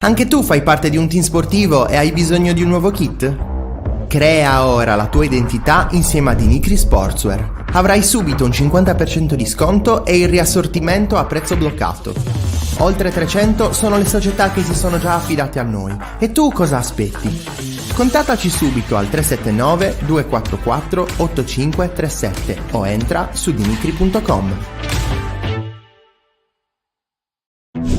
Anche tu fai parte di un team sportivo e hai bisogno di un nuovo kit? Crea ora la tua identità insieme a Dimitri Sportswear. Avrai subito un 50% di sconto e il riassortimento a prezzo bloccato. Oltre 300 sono le società che si sono già affidate a noi. E tu cosa aspetti? Contattaci subito al 379 244 8537 o entra su dimitri.com.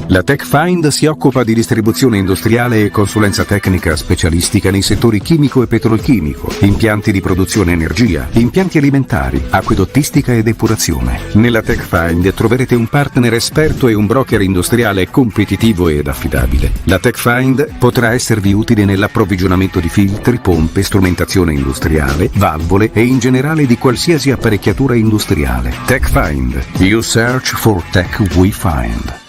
La TechFind si occupa di distribuzione industriale e consulenza tecnica specialistica nei settori chimico e petrolchimico, impianti di produzione energia, impianti alimentari, acquedottistica e depurazione. Nella TechFind troverete un partner esperto e un broker industriale competitivo ed affidabile. La TechFind potrà esservi utile nell'approvvigionamento di filtri, pompe, strumentazione industriale, valvole e in generale di qualsiasi apparecchiatura industriale. TechFind. You search for tech we find.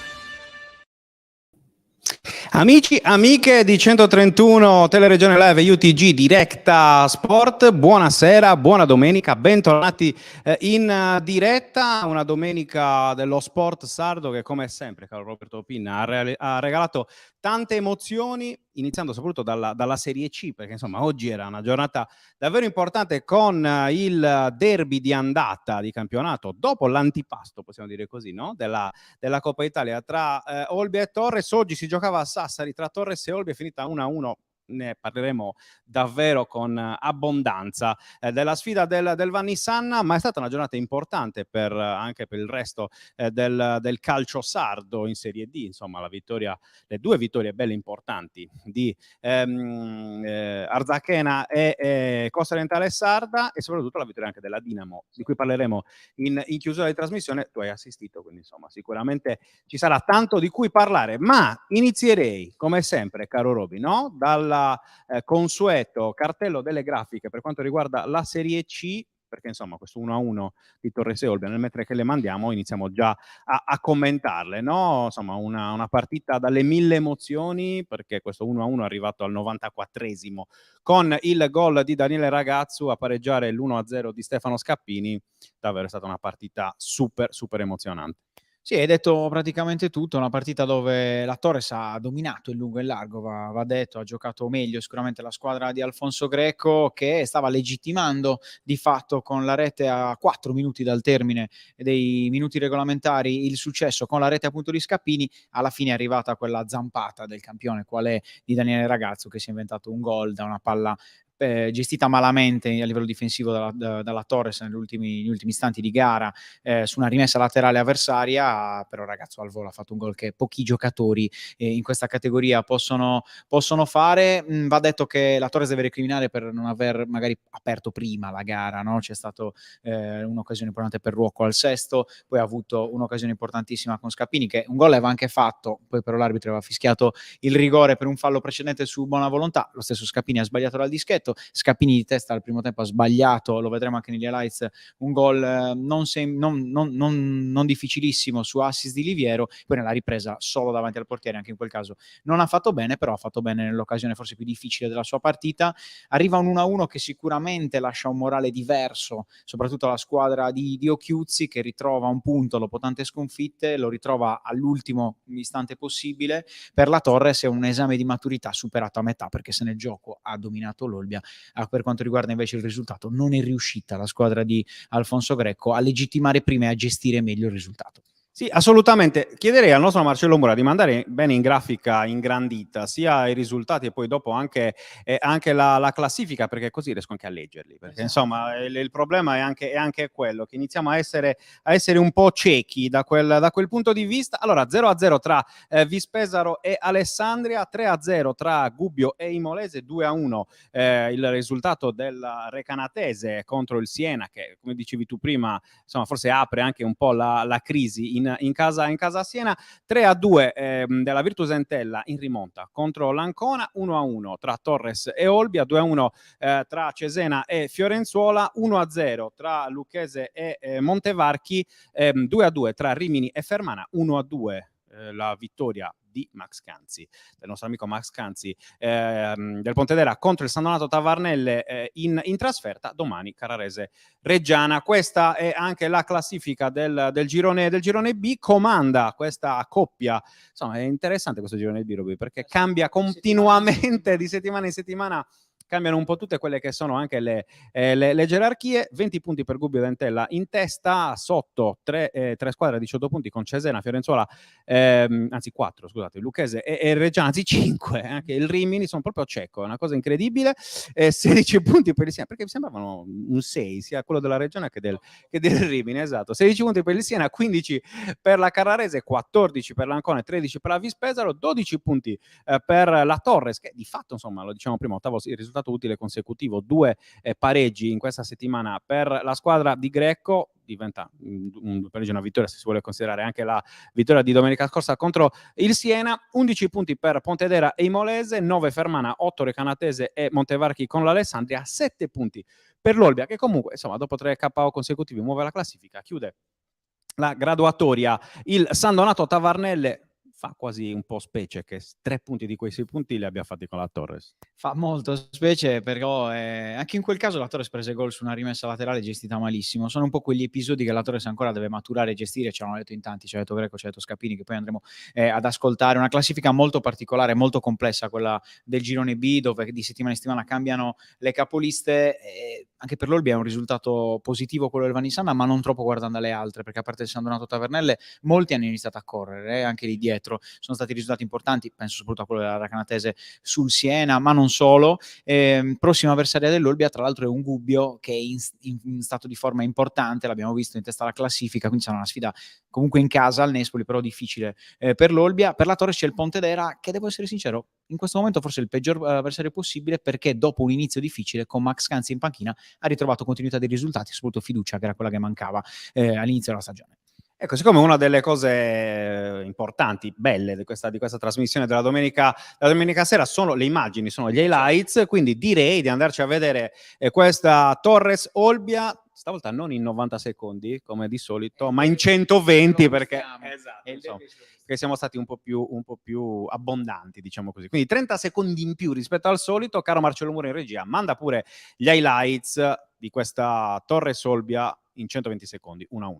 Amici, amiche di 131 Teleregione Live UTG Diretta Sport, buonasera, buona domenica, bentornati in diretta, una domenica dello sport sardo che come sempre, caro Roberto Pinna, ha regalato tante emozioni, iniziando soprattutto dalla Serie C, perché insomma oggi era una giornata davvero importante con il derby di andata di campionato, dopo l'antipasto, possiamo dire così, no? della Coppa Italia tra Olbia e Torres. Oggi si giocava a Sassari tra Torres e Olbia, è finita 1-1. Ne parleremo davvero con abbondanza della sfida del Vannissanna, ma è stata una giornata importante anche per il resto del calcio sardo in Serie D. Insomma, le due vittorie belle importanti di Arzachena e Costa Orientale Sarda, e soprattutto la vittoria anche della Dinamo, di cui parleremo in chiusura di trasmissione. Tu hai assistito, quindi insomma sicuramente ci sarà tanto di cui parlare, ma inizierei come sempre, caro Roby, no? Dal consueto cartello delle grafiche per quanto riguarda la Serie C, perché insomma questo 1-1 di Torres e Olbia, nel mentre che le mandiamo iniziamo già a commentarle, no? Insomma una partita dalle mille emozioni, perché questo 1-1 è arrivato al 94esimo con il gol di Daniele Ragazzu a pareggiare l'1-0 di Stefano Scappini. Davvero è stata una partita super super emozionante. Sì, hai detto praticamente tutto, una partita dove la Torres ha dominato in lungo e in largo, va detto, ha giocato meglio sicuramente la squadra di Alfonso Greco, che stava legittimando di fatto con la rete a 4 minuti dal termine dei minuti regolamentari il successo con la rete appunto di Scappini. Alla fine è arrivata quella zampata del campione qual è di Daniele Ragazzo, che si è inventato un gol da una palla gestita malamente a livello difensivo dalla Torres negli ultimi istanti di gara, su una rimessa laterale avversaria, però ragazzo al volo ha fatto un gol che pochi giocatori in questa categoria possono fare. Va detto che la Torres deve recriminare per non aver magari aperto prima la gara, no? C'è stato un'occasione importante per Ruocco al sesto, poi ha avuto un'occasione importantissima con Scappini, che un gol aveva anche fatto, poi però l'arbitro aveva fischiato il rigore per un fallo precedente su buona volontà. Lo stesso Scappini ha sbagliato dal dischetto. Scappini di testa al primo tempo ha sbagliato, lo vedremo anche negli highlights, un gol non difficilissimo su assist di Liviero, poi nella ripresa solo davanti al portiere, anche in quel caso non ha fatto bene, però ha fatto bene nell'occasione forse più difficile della sua partita. Arriva un 1-1 che sicuramente lascia un morale diverso, soprattutto alla squadra di Occhiuzzi, che ritrova un punto dopo tante sconfitte, lo ritrova all'ultimo istante possibile. Per la Torres è un esame di maturità superato a metà, perché se nel gioco ha dominato l'Olbia, per quanto riguarda invece il risultato non è riuscita la squadra di Alfonso Greco a legittimare prima e a gestire meglio il risultato. Sì, assolutamente. Chiederei al nostro Marcello Mura di mandare bene in grafica ingrandita sia i risultati e poi dopo anche la classifica, perché così riesco anche a leggerli. Perché insomma il problema è anche quello, che iniziamo a essere un po' ciechi da quel punto di vista. Allora 0-0 tra Vispesaro e Alessandria, 3-0 tra Gubbio e Imolese, 2-1 il risultato della Recanatese contro il Siena, che come dicevi tu prima, insomma forse apre anche un po' la crisi in casa a Siena. 3-2 della Virtus Entella in rimonta contro l'Ancona, 1-1 tra Torres e Olbia, 2-1 tra Cesena e Fiorenzuola, 1-0 tra Lucchese e Montevarchi, 2-2 tra Rimini e Fermana, 1-2 la vittoria di Max Canzi, del nostro amico Max Canzi, del Pontedera contro il San Donato Tavarnelle in trasferta domani Carrarese Reggiana. Questa è anche la classifica del girone B. Comanda questa coppia, insomma è interessante questo girone B, Roby, perché cambia continuamente di settimana in settimana, cambiano un po' tutte quelle che sono anche le gerarchie. 20 punti per Gubbio Dentella in testa, sotto tre squadre a 18 punti con Cesena, Fiorenzuola, anzi 4, scusate, Lucchese e Reggiana, anzi 5, anche il Rimini, sono proprio cieco, è una cosa incredibile. 16 punti per il Siena, perché mi sembravano un 6, sia quello della Reggiana che del Rimini, esatto. 16 punti per il Siena, 15 per la Carrarese, 14 per l'Ancona, 13 per la Vispesaro, 12 punti per la Torres, che di fatto, insomma, lo diciamo prima, ottavo risultato utile consecutivo, 2 pareggi in questa settimana per la squadra di Greco. Diventa un pareggio, una vittoria, se si vuole considerare anche la vittoria di domenica scorsa contro il Siena. 11 punti per Pontedera e Imolese, 9 Fermana, 8 Recanatese e Montevarchi con l'Alessandria, 7 punti per l'Olbia, che comunque, insomma, dopo 3 KO consecutivi muove la classifica, chiude la graduatoria. Il San Donato Tavarnelle fa quasi un po' specie che 3 punti di quei 6 punti li abbia fatti con la Torres. Fa molto specie, però anche in quel caso la Torres prese gol su una rimessa laterale gestita malissimo. Sono un po' quegli episodi che la Torres ancora deve maturare e gestire, ce l'hanno detto in tanti, c'è detto Greco, c'è detto Scapini, che poi andremo ad ascoltare. Una classifica molto particolare, molto complessa, quella del girone B, dove di settimana in settimana cambiano le capoliste. Anche per l'Olbia è un risultato positivo quello del Vanissana, ma non troppo guardando alle altre, perché a parte il San Donato Tavernelle molti hanno iniziato a correre, anche lì dietro sono stati risultati importanti, penso soprattutto a quello della Recanatese sul Siena, ma non solo. Prossima avversaria dell'Olbia tra l'altro è un Gubbio che è in stato di forma importante, l'abbiamo visto in testa alla classifica, quindi sarà una sfida comunque in casa al Nespoli, però difficile per l'Olbia. Per la Torres c'è il Pontedera, che devo essere sincero, in questo momento forse è il peggior avversario possibile, perché dopo un inizio difficile con Max Canzi in panchina ha ritrovato continuità dei risultati e soprattutto fiducia, che era quella che mancava all'inizio della stagione. Ecco, siccome una delle cose importanti, belle di questa trasmissione della domenica sera sono le immagini, sono gli highlights, quindi direi di andarci a vedere questa Torres Olbia, stavolta non in 90 secondi come di solito, ma in 120, perché siamo stati un po' più abbondanti, diciamo così. Quindi 30 secondi in più rispetto al solito. Caro Marcello Muro in regia, manda pure gli highlights di questa Torres Olbia in 120 secondi, 1-1.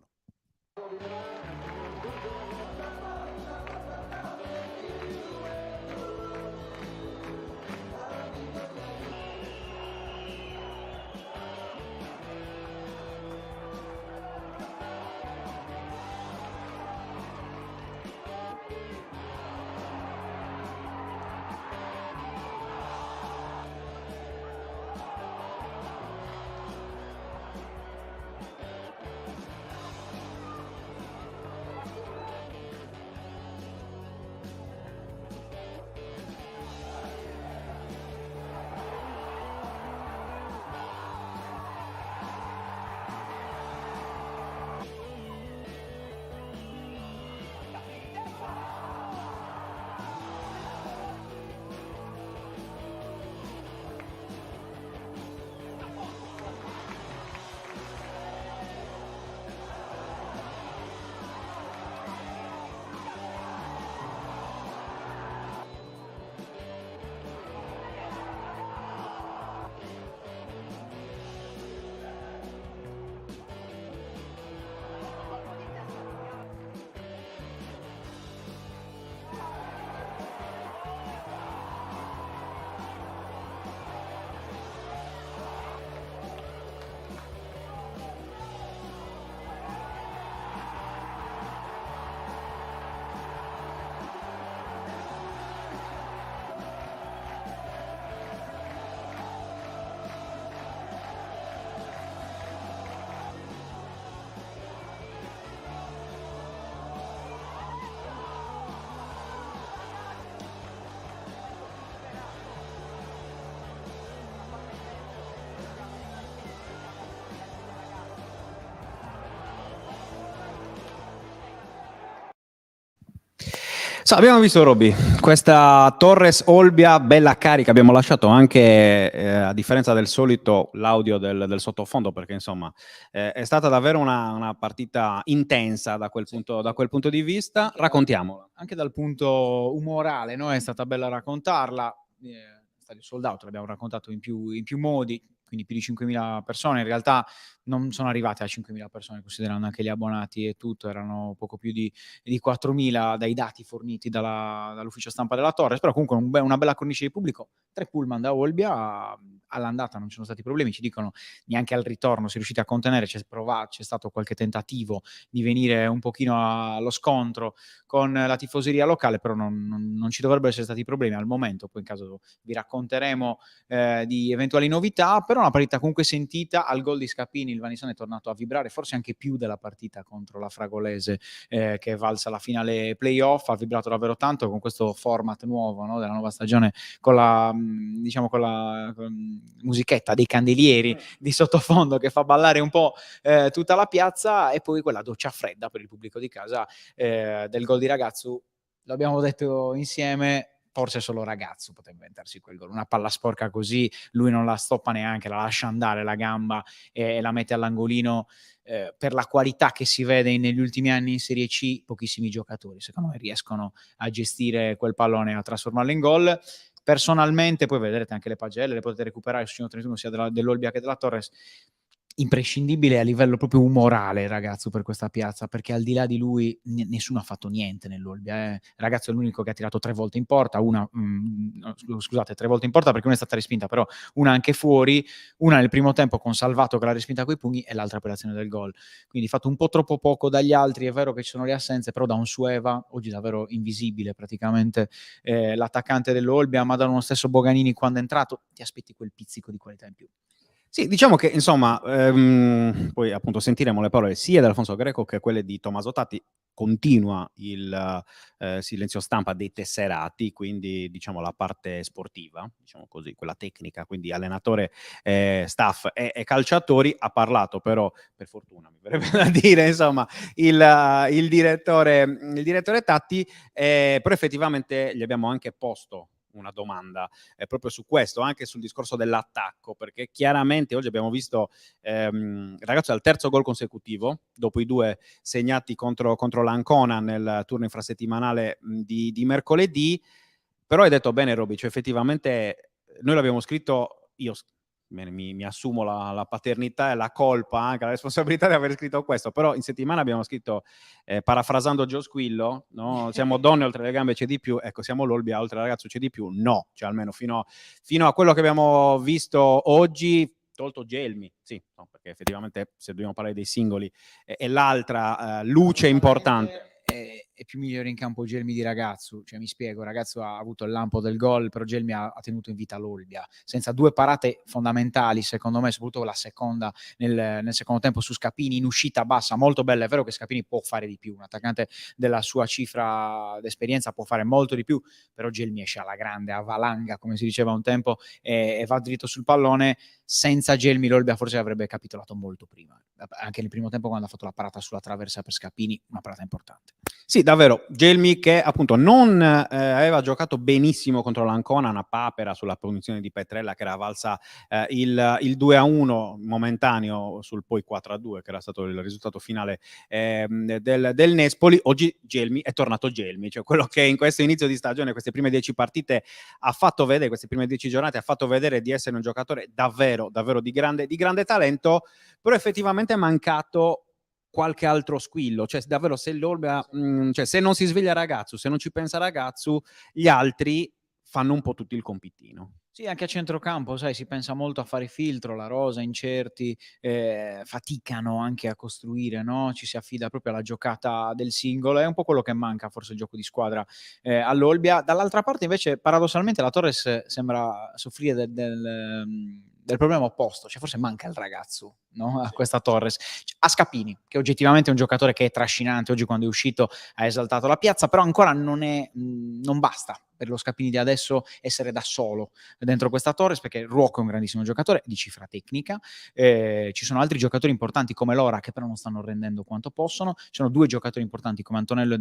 Abbiamo visto, Roby, questa Torres Olbia bella carica. Abbiamo lasciato anche, a differenza del solito, l'audio del sottofondo, perché insomma è stata davvero una partita intensa da quel punto di vista. Raccontiamola. Anche dal punto umorale, no? È stata bella raccontarla. Stadio sold out, l'abbiamo raccontato in più modi, quindi più di 5.000 persone. In realtà non sono arrivate a 5.000 persone, considerando anche gli abbonati e tutto, erano poco più di 4.000 dai dati forniti dall'ufficio stampa della Torres, però comunque una bella cornice di pubblico. 3 pullman da Olbia, all'andata non ci sono stati problemi, ci dicono neanche al ritorno si è riusciti a contenere, c'è stato qualche tentativo di venire un pochino allo scontro con la tifoseria locale, però non ci dovrebbero essere stati problemi al momento. Poi in caso vi racconteremo di eventuali novità, però una partita comunque sentita. Al gol di Scapini il Vanissone è tornato a vibrare, forse anche più della partita contro la Fragolese, che è valsa la finale playoff. Ha vibrato davvero tanto con questo format nuovo, no, della nuova stagione, con la musichetta dei candelieri di sottofondo che fa ballare un po' tutta la piazza, e poi quella doccia fredda per il pubblico di casa del gol di Ragazzu. L'abbiamo detto insieme, forse solo Ragazzu poteva inventarsi quel gol. Una palla sporca così, lui non la stoppa neanche, la lascia andare la gamba e la mette all'angolino. Per la qualità che si vede negli ultimi anni in Serie C, pochissimi giocatori secondo me riescono a gestire quel pallone e a trasformarlo in gol. Personalmente, poi vedrete anche le pagelle, le potete recuperare su Cino 31 sia dell'Olbia che della Torres. Imprescindibile a livello proprio umorale il Ragazzu per questa piazza, perché al di là di lui nessuno ha fatto niente nell'Olbia. Il Ragazzu è l'unico che ha tirato 3 volte in porta, 3 volte in porta perché una è stata respinta, però una anche fuori, una nel primo tempo con Salvato che l'ha respinta coi pugni e l'altra per l'azione del gol. Quindi fatto un po' troppo poco dagli altri. È vero che ci sono le assenze, però da un Sueva oggi davvero invisibile praticamente, l'attaccante dell'Olbia, ma da uno stesso Boganini quando è entrato ti aspetti quel pizzico di qualità in più. Sì, diciamo che insomma, poi appunto sentiremo le parole sia di Alfonso Greco che quelle di Tommaso Tatti. Continua il silenzio stampa dei tesserati, quindi diciamo la parte sportiva, diciamo così, quella tecnica, quindi allenatore, staff e calciatori. Ha parlato però, per fortuna mi verrebbe da dire, insomma, il direttore Tatti, però effettivamente gli abbiamo anche posto una domanda proprio su questo, anche sul discorso dell'attacco, perché chiaramente oggi abbiamo visto il ragazzo al terzo gol consecutivo, dopo i 2 segnati contro l'Ancona nel turno infrasettimanale di mercoledì. Però hai detto bene, Roby, cioè effettivamente noi l'abbiamo scritto, io mi assumo la paternità e la colpa, anche la responsabilità di aver scritto questo, però in settimana abbiamo scritto, parafrasando Gio Squillo, no? Siamo donne, oltre le gambe c'è di più. Ecco, siamo l'Olbia, oltre al ragazzo c'è di più? No, cioè almeno fino a quello che abbiamo visto oggi, tolto Gelmi, sì, no, perché effettivamente se dobbiamo parlare dei singoli è l'altra luce importante. È più migliore in campo Gelmi di Ragazzu, cioè mi spiego, Ragazzu ha avuto il lampo del gol, però Gelmi ha tenuto in vita l'Olbia, senza 2 parate fondamentali secondo me, soprattutto la seconda nel secondo tempo su Scapini in uscita bassa, molto bella. È vero che Scapini può fare di più, un attaccante della sua cifra d'esperienza può fare molto di più, però Gelmi esce alla grande, a valanga come si diceva un tempo, e va dritto sul pallone. Senza Gelmi l'Olbia forse avrebbe capitolato molto prima, anche nel primo tempo quando ha fatto la parata sulla traversa per Scapini, una parata importante. Sì, davvero, Gelmi che appunto non aveva giocato benissimo contro l'Ancona, una papera sulla punizione di Petrella che era valsa il 2-1 momentaneo sul poi 4-2 che era stato il risultato finale del Nespoli. Oggi Gelmi è tornato Gelmi, cioè quello che in questo inizio di stagione, queste prime 10 partite ha fatto vedere, queste prime 10 giornate ha fatto vedere di essere un giocatore davvero di grande talento, però effettivamente è mancato qualche altro squillo, cioè davvero se l'Olbia, cioè se non si sveglia Ragazzu, se non ci pensa Ragazzu, gli altri fanno un po' tutti il compitino. Sì, anche a centrocampo, sai, si pensa molto a fare filtro, la rosa, incerti, faticano anche a costruire, no? Ci si affida proprio alla giocata del singolo, è un po' quello che manca forse il gioco di squadra all'Olbia. Dall'altra parte invece paradossalmente la Torres sembra soffrire del problema opposto, cioè forse manca il Ragazzu no? A questa Torres. A Scapini, che oggettivamente è un giocatore che è trascinante, oggi quando è uscito ha esaltato la piazza, però ancora non basta per lo Scapini di adesso essere da solo dentro questa Torres, perché Ruocco è un grandissimo giocatore di cifra tecnica, ci sono altri giocatori importanti come Lora che però non stanno rendendo quanto possono, ci sono due giocatori importanti come Antonelli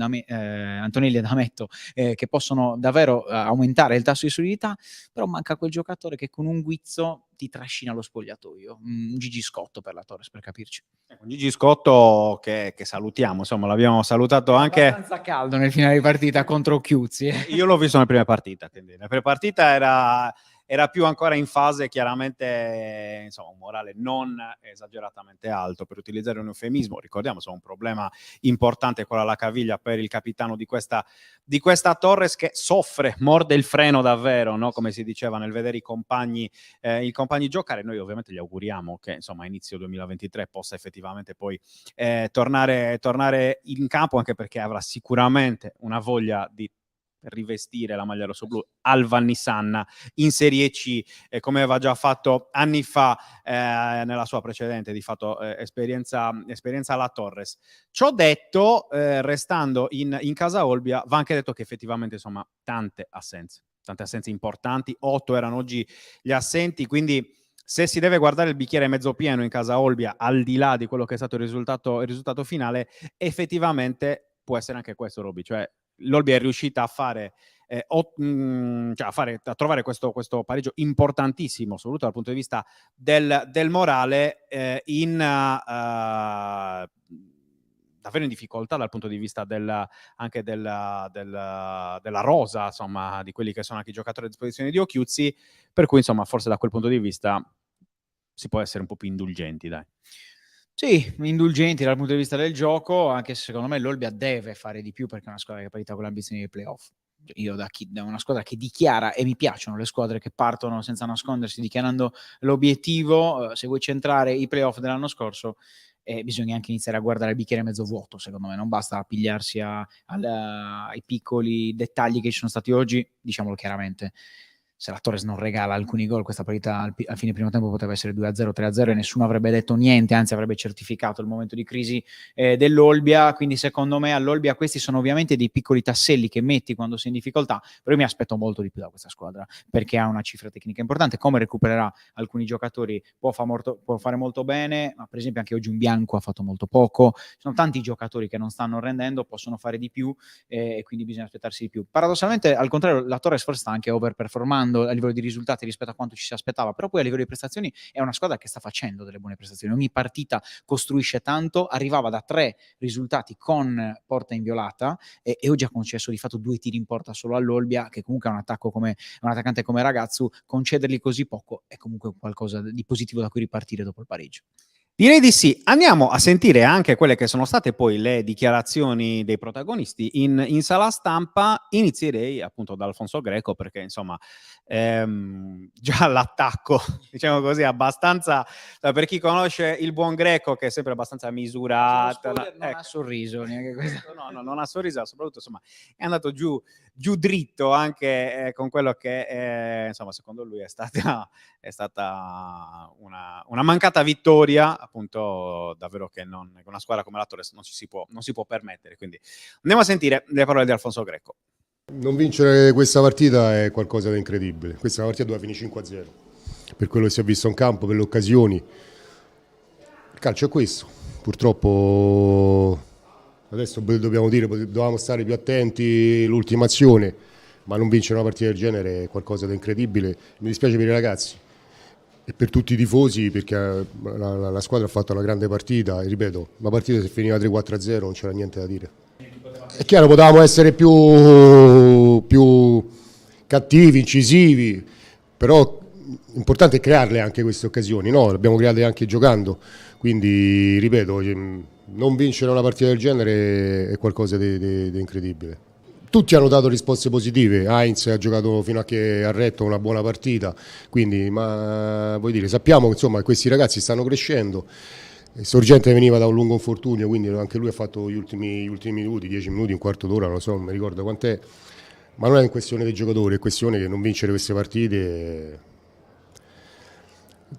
e Dametto che possono davvero aumentare il tasso di solidità, però manca quel giocatore che con un guizzo ti trascina lo spogliatoio, un Gigi Scotto per la Torres, per capirci. Gigi Scotto che salutiamo, insomma l'abbiamo salutato anche... abbastanza caldo nel finale di partita contro Chiuzzi. Io l'ho visto nelle prime partite, quindi la prima partita era più ancora in fase chiaramente, insomma, un morale non esageratamente alto, per utilizzare un eufemismo. Ricordiamo, insomma, un problema importante quello alla caviglia per il capitano di questa Torres, che soffre, morde il freno davvero, no? Come si diceva, nel vedere i compagni giocare. Noi ovviamente gli auguriamo che, insomma, a inizio 2023 possa effettivamente poi tornare in campo, anche perché avrà sicuramente una voglia di rivestire la maglia rossoblu al Vannissanna in Serie C, come aveva già fatto anni fa nella sua precedente di fatto esperienza alla Torres. Ciò detto, restando in casa Olbia, va anche detto che effettivamente, insomma, tante assenze importanti, 8 erano oggi gli assenti, quindi se si deve guardare il bicchiere mezzo pieno in casa Olbia, al di là di quello che è stato il risultato finale, effettivamente può essere anche questo, Roby, cioè l'Olbia è riuscita a fare a trovare questo pareggio importantissimo, soprattutto dal punto di vista del morale, davvero in difficoltà dal punto di vista anche della rosa, insomma, di quelli che sono anche i giocatori a disposizione di Occhiuzzi, per cui, insomma, forse da quel punto di vista si può essere un po' più indulgenti, dai. Sì, indulgenti dal punto di vista del gioco, anche se secondo me l'Olbia deve fare di più perché è una squadra che è partita con le ambizioni dei playoff. Io da una squadra che dichiara, e mi piacciono le squadre che partono senza nascondersi, dichiarando l'obiettivo, se vuoi centrare i playoff dell'anno scorso, bisogna anche iniziare a guardare il bicchiere mezzo vuoto, secondo me, non basta pigliarsi ai piccoli dettagli che ci sono stati oggi, diciamolo chiaramente. Se la Torres non regala alcuni gol, questa partita a fine primo tempo poteva essere 2-0, 3-0 e nessuno avrebbe detto niente, anzi avrebbe certificato il momento di crisi dell'Olbia, quindi secondo me all'Olbia questi sono ovviamente dei piccoli tasselli che metti quando sei in difficoltà, però io mi aspetto molto di più da questa squadra, perché ha una cifra tecnica importante, come recupererà alcuni giocatori può fare molto bene, ma per esempio anche oggi un Bianco ha fatto molto poco, ci sono tanti giocatori che non stanno rendendo, possono fare di più e quindi bisogna aspettarsi di più. Paradossalmente, al contrario, la Torres forse sta anche overperformando a livello di risultati rispetto a quanto ci si aspettava, però poi a livello di prestazioni è una squadra che sta facendo delle buone prestazioni, ogni partita costruisce tanto, arrivava da 3 risultati con porta inviolata e oggi ha concesso di fatto 2 tiri in porta solo all'Olbia, che comunque ha un attaccante come Ragazzu, concedergli così poco è comunque qualcosa di positivo da cui ripartire dopo il pareggio. Direi di sì. Andiamo a sentire anche quelle che sono state poi le dichiarazioni dei protagonisti in sala stampa. Inizierei appunto da Alfonso Greco perché insomma già l'attacco, diciamo così, abbastanza, per chi conosce il buon Greco, che è sempre abbastanza misurato, non ha sorriso neanche questo. No, non ha sorriso, soprattutto insomma è andato giù dritto anche con quello che insomma secondo lui è stata una mancata vittoria, appunto, davvero che una squadra come la Torres non si può permettere. Quindi andiamo a sentire le parole di Alfonso Greco. Non vincere questa partita è qualcosa di incredibile. Questa è una partita dove finisce 5-0 per quello che si è visto in campo, per le occasioni. Il calcio è questo, purtroppo adesso dovevamo stare più attenti l'ultima azione, ma non vincere una partita del genere è qualcosa di incredibile. Mi dispiace per i ragazzi e per tutti i tifosi, perché la squadra ha fatto una grande partita e ripeto, la partita se finiva 3-4-0 non c'era niente da dire. È chiaro, potevamo essere più cattivi, incisivi, però l'importante è crearle anche queste occasioni, no? Le abbiamo create anche giocando, quindi ripeto, non vincere una partita del genere è qualcosa di incredibile. Tutti hanno dato risposte positive, Heinz ha giocato fino a che ha retto una buona partita, quindi sappiamo che insomma questi ragazzi stanno crescendo. Sorgente veniva da un lungo infortunio, quindi anche lui ha fatto gli ultimi minuti, 10 minuti, un quarto d'ora, non lo so, non mi ricordo quant'è, ma non è una questione dei giocatori, è questione che non vincere queste partite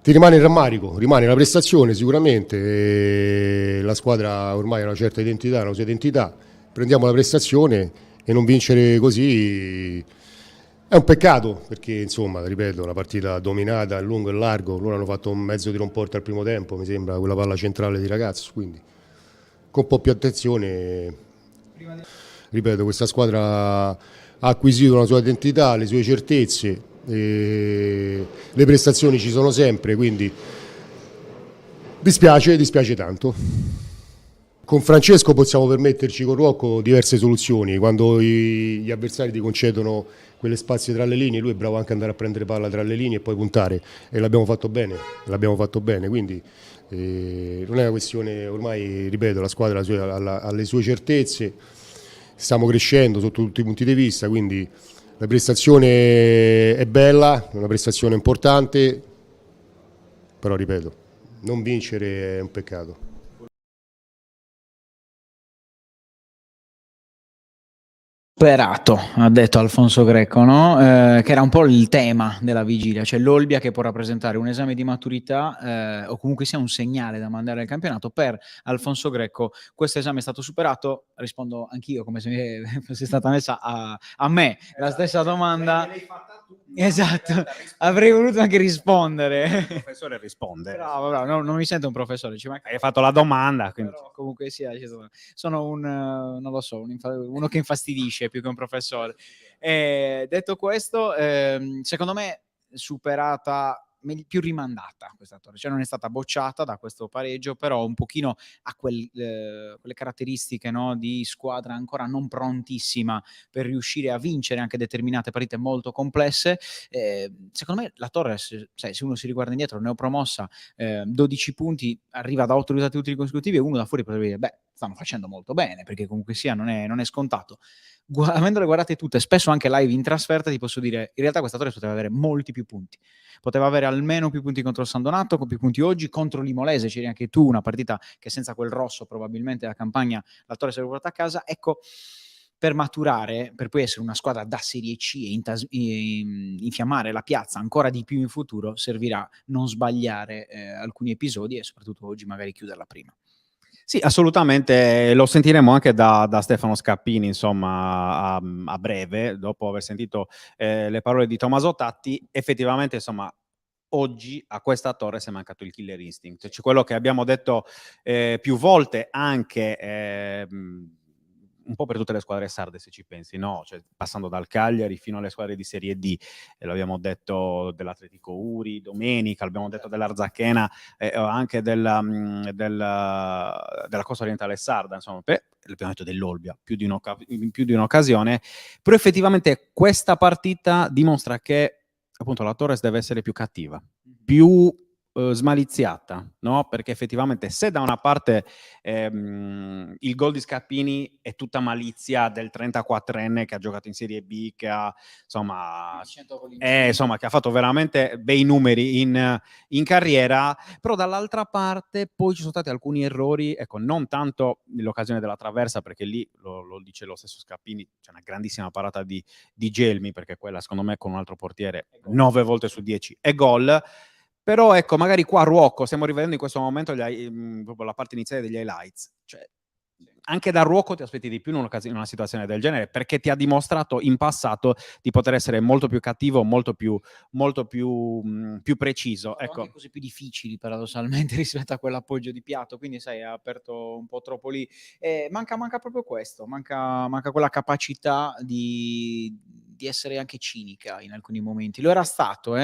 Ti rimane il rammarico, rimane la prestazione sicuramente, la squadra ormai ha una certa identità, una sua identità, prendiamo la prestazione e non vincere così è un peccato perché insomma, ripeto, una partita dominata in lungo e largo, loro hanno fatto un mezzo tiro in porta al primo tempo, mi sembra, quella palla centrale di Ragazzo, quindi con un po' più attenzione, ripeto, questa squadra ha acquisito una sua identità, le sue certezze, e le prestazioni ci sono sempre, quindi dispiace tanto. Con Francesco possiamo permetterci con Rocco diverse soluzioni, quando gli avversari ti concedono quelle spazi tra le linee, lui è bravo anche ad andare a prendere palla tra le linee e poi puntare, e l'abbiamo fatto bene, quindi non è una questione, ormai ripeto, la squadra ha le sue certezze, stiamo crescendo sotto tutti i punti di vista, quindi la prestazione è bella, è una prestazione importante, però ripeto, non vincere è un peccato. Superato, ha detto Alfonso Greco, no? Che era un po' il tema della vigilia, cioè l'Olbia che può rappresentare un esame di maturità o comunque sia un segnale da mandare al campionato. Per Alfonso Greco questo esame è stato superato, rispondo anch'io come se mi fosse stata messa a me la stessa domanda. Esatto, avrei voluto anche rispondere. Il professore risponde. Bravo, non mi sento un professore, Hai fatto la domanda, quindi. però comunque sia, sono non lo so, uno che infastidisce più che un professore. Detto questo, secondo me superata, più rimandata questa Torre, cioè non è stata bocciata da questo pareggio, però un pochino ha quelle caratteristiche, no, di squadra ancora non prontissima per riuscire a vincere anche determinate partite molto complesse. Secondo me la Torre, se uno si riguarda indietro, neopromossa, 12 punti, arriva da 8 risultati utili consecutivi e uno da fuori potrebbe dire, beh, stanno facendo molto bene, perché comunque sia non è scontato. Avendole guardate tutte, spesso anche live in trasferta, ti posso dire, in realtà questa Torre poteva avere molti più punti. Poteva avere almeno più punti contro il San Donato, con più punti oggi, contro l'Imolese, c'eri anche tu, una partita che senza quel rosso probabilmente la Campagna la Torre si è portata a casa. Ecco, per maturare, per poi essere una squadra da Serie C e infiammare la piazza ancora di più in futuro, servirà non sbagliare alcuni episodi e soprattutto oggi magari chiuderla prima. Sì, assolutamente, lo sentiremo anche da Stefano Scappini, insomma, a breve, dopo aver sentito le parole di Tommaso Tatti. Effettivamente, insomma, oggi a questa Torre si è mancato il killer instinct, cioè quello che abbiamo detto più volte anche un po' per tutte le squadre sarde, se ci pensi, no? Cioè, passando dal Cagliari fino alle squadre di Serie D, l'abbiamo detto dell'Atletico Uri domenica, l'abbiamo detto dell'Arzachena, anche della Costa Orientale Sarda, insomma, l'abbiamo detto dell'Olbia in più di un'occasione, però effettivamente questa partita dimostra che appunto la Torres deve essere più cattiva, più smaliziata, no? Perché effettivamente se da una parte il gol di Scappini è tutta malizia del 34enne che ha giocato in Serie B, che ha insomma che ha fatto veramente bei numeri in carriera, però dall'altra parte poi ci sono stati alcuni errori, ecco, non tanto nell'occasione della traversa, perché lì lo dice lo stesso Scappini, c'è una grandissima parata di Gelmi, perché quella secondo me con un altro portiere 9 volte su 10 è gol. Però ecco, magari qua Ruocco, stiamo rivedendo in questo momento proprio la parte iniziale degli highlights, cioè anche da Ruocco ti aspetti di più in una situazione del genere, perché ti ha dimostrato in passato di poter essere molto più cattivo, molto più preciso. Ecco. Anche cose più difficili paradossalmente rispetto a quell'appoggio di piatto, quindi sai, ha aperto un po' troppo lì. Manca proprio questo, manca quella capacità di essere anche cinica in alcuni momenti. Lo era stato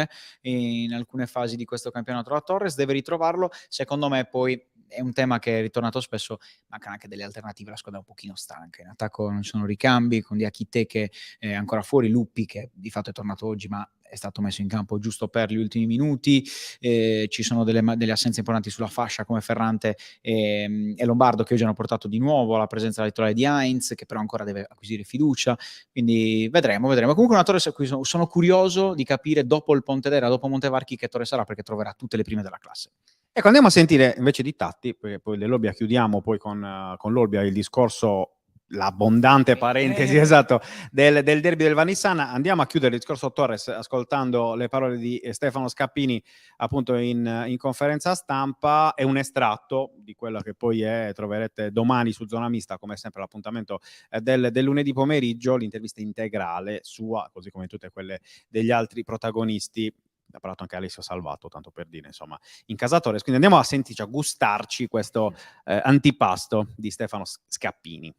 in alcune fasi di questo campionato. La Torres deve ritrovarlo, secondo me poi è un tema che è ritornato spesso, mancano anche delle alternative, la squadra è un pochino stanca, in attacco non ci sono ricambi, con Diakité che è ancora fuori, Luppi che di fatto è tornato oggi ma è stato messo in campo giusto per gli ultimi minuti, ci sono delle assenze importanti sulla fascia come Ferrante e Lombardo che oggi hanno portato di nuovo alla presenza della titolare di Heinz, che però ancora deve acquisire fiducia, quindi vedremo. Comunque una Torre su cui sono curioso di capire dopo il Pontedera, dopo Montevarchi che Torre sarà, perché troverà tutte le prime della classe. Ecco, andiamo a sentire invece di Tatti, perché poi dell'Olbia chiudiamo poi con l'Olbia il discorso l'abbondante parentesi esatto del derby del Vanissana. Andiamo a chiudere il discorso Torres ascoltando le parole di Stefano Scappini appunto in conferenza stampa, e un estratto di quello che poi troverete domani su Zona Mista, come sempre l'appuntamento del lunedì pomeriggio, l'intervista integrale sua, così come tutte quelle degli altri protagonisti. Ha parlato anche Alessio Salvato, tanto per dire, insomma, in casa Torres. Quindi andiamo a sentirci, a gustarci questo antipasto di Stefano Scappini.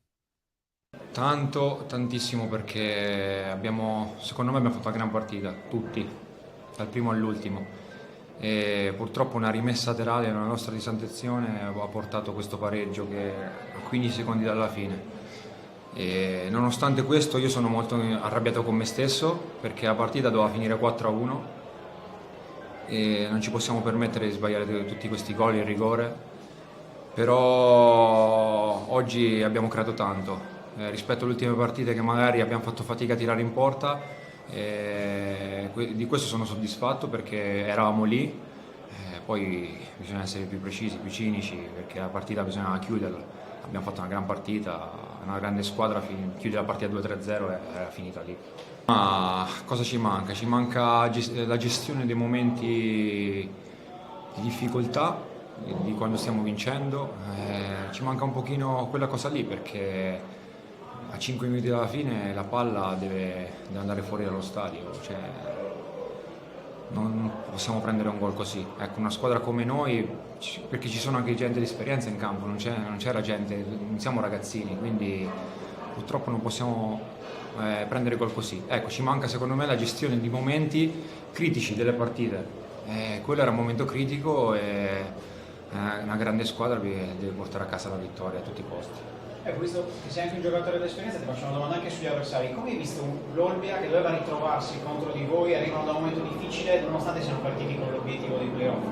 Tantissimo, perché secondo me abbiamo fatto una gran partita, tutti, dal primo all'ultimo. E purtroppo una rimessa laterale nella nostra disattenzione ha portato questo pareggio che a 15 secondi dalla fine. E nonostante questo io sono molto arrabbiato con me stesso, perché la partita doveva finire 4-1 e non ci possiamo permettere di sbagliare tutti questi gol in rigore. Però oggi abbiamo creato tanto. Rispetto alle ultime partite che magari abbiamo fatto fatica a tirare in porta, di questo sono soddisfatto, perché eravamo lì, poi bisogna essere più precisi, più cinici, perché la partita bisognava chiuderla. Abbiamo fatto una gran partita, una grande squadra, chiudere la partita 2-3-0 era finita lì. Ma cosa ci manca? Ci manca la gestione dei momenti di difficoltà, di quando stiamo vincendo. Ci manca un pochino quella cosa lì, perché a 5 minuti dalla fine la palla deve andare fuori dallo stadio, cioè non possiamo prendere un gol così. Ecco, una squadra come noi, perché ci sono anche gente di esperienza in campo, non c'era gente, non siamo ragazzini, quindi purtroppo non possiamo prendere gol così. Ecco, ci manca secondo me la gestione di momenti critici delle partite. Quello era un momento critico e una grande squadra deve portare a casa la vittoria a tutti i costi. Ecco, visto che sei anche un giocatore d'esperienza, ti faccio una domanda anche sugli avversari. Come hai visto l'Olbia, che doveva ritrovarsi contro di voi, arrivano da un momento difficile, nonostante siano partiti con l'obiettivo di playoff?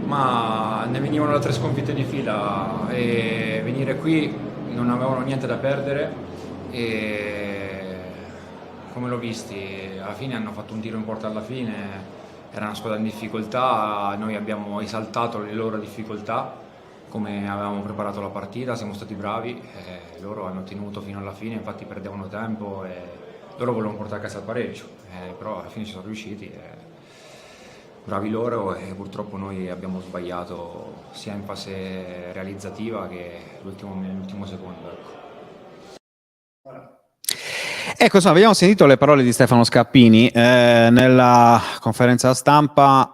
Ma ne venivano da 3 sconfitte di fila e venire qui non avevano niente da perdere, e come l'ho visti, alla fine hanno fatto un tiro in porta alla fine, era una squadra in difficoltà, noi abbiamo esaltato le loro difficoltà, come avevamo preparato la partita, siamo stati bravi, loro hanno tenuto fino alla fine, infatti perdevano tempo e loro volevano portare a casa il pareggio, però alla fine ci sono riusciti, bravi loro, e purtroppo noi abbiamo sbagliato sia in fase realizzativa che l'ultimo secondo. Ecco, insomma, abbiamo sentito le parole di Stefano Scappini nella conferenza stampa.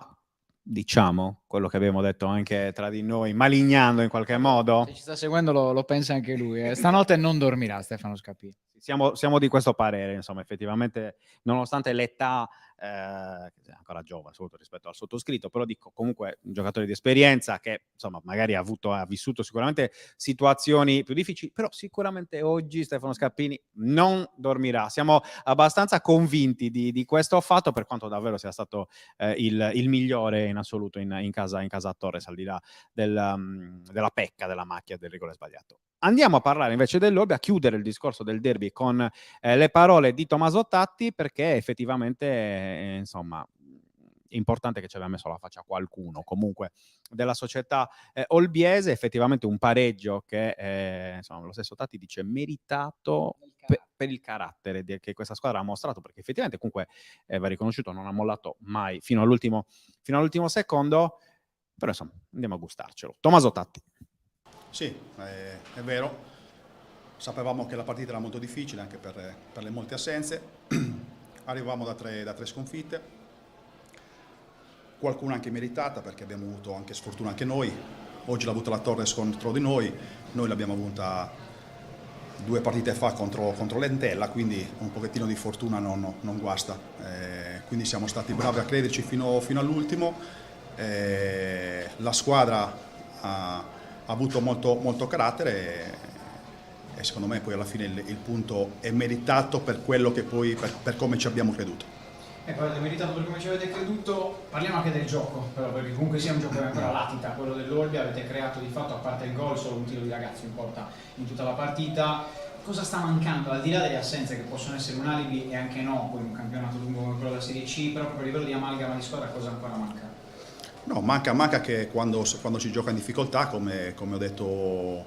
Diciamo quello che abbiamo detto anche tra di noi, malignando in qualche modo. Se ci sta seguendo lo pensa anche lui. Stanotte non dormirà Stefano Scappini. Siamo di questo parere, insomma, effettivamente, nonostante l'età, che è ancora giovane soprattutto rispetto al sottoscritto, però dico comunque un giocatore di esperienza che insomma magari ha vissuto sicuramente situazioni più difficili, però sicuramente oggi Stefano Scappini non dormirà. Siamo abbastanza convinti di questo fatto, per quanto davvero sia stato il migliore in assoluto in casa Torres, al di là della pecca, della macchia del rigore sbagliato. Andiamo a parlare invece dell'Olbia, a chiudere il discorso del derby con le parole di Tommaso Tatti, perché effettivamente insomma è importante che ci abbia messo la faccia qualcuno comunque della società olbiese. Effettivamente un pareggio che insomma, lo stesso Tatti dice meritato per il carattere che questa squadra ha mostrato, perché effettivamente comunque va riconosciuto, non ha mollato mai fino all'ultimo secondo, però insomma andiamo a gustarcelo. Tommaso Tatti. Sì, è vero, sapevamo che la partita era molto difficile anche per le molte assenze, arrivavamo da tre sconfitte, qualcuna anche meritata perché abbiamo avuto anche sfortuna anche noi, oggi l'ha avuta la Torres contro di noi l'abbiamo avuta 2 partite fa contro l'Entella, quindi un pochettino di fortuna non guasta, quindi siamo stati bravi a crederci fino all'ultimo, la squadra ha avuto molto carattere e secondo me poi alla fine il punto è meritato per quello che poi per come ci abbiamo creduto. Ecco, avete meritato per come ci avete creduto. Parliamo anche del gioco, però, perché comunque sia un gioco che ancora latita, quello dell'Olbia. Avete creato di fatto, a parte il gol, solo un tiro di ragazzo in porta in tutta la partita. Cosa sta mancando, al di là delle assenze che possono essere un alibi e anche no, poi un campionato lungo come quello della Serie C, però proprio a livello di amalgama di squadra cosa ancora manca? No, manca che quando si gioca in difficoltà, come ho detto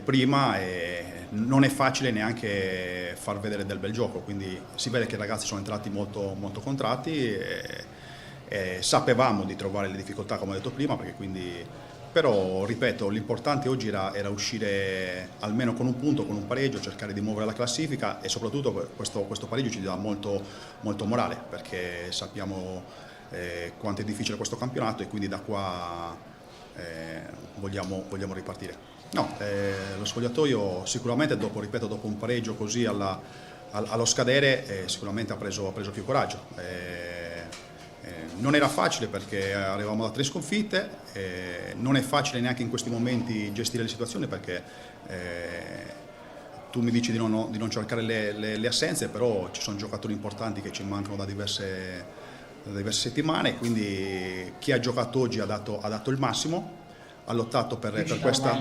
prima e non è facile neanche far vedere del bel gioco, quindi si vede che i ragazzi sono entrati molto, molto contratti e sapevamo di trovare le difficoltà, come ho detto prima, perché quindi, però ripeto, l'importante oggi era uscire almeno con un punto, con un pareggio, cercare di muovere la classifica, e soprattutto questo pareggio ci dà molto, molto morale, perché sappiamo quanto è difficile questo campionato, e quindi da qua vogliamo ripartire. No, lo spogliatoio sicuramente dopo un pareggio così allo scadere sicuramente ha preso più coraggio. Non era facile perché arrivavamo da 3 sconfitte, non è facile neanche in questi momenti gestire le situazioni, perché tu mi dici di non cercare le assenze, però ci sono giocatori importanti che ci mancano da diverse settimane, quindi chi ha giocato oggi ha dato il massimo. Ha lottato per questa.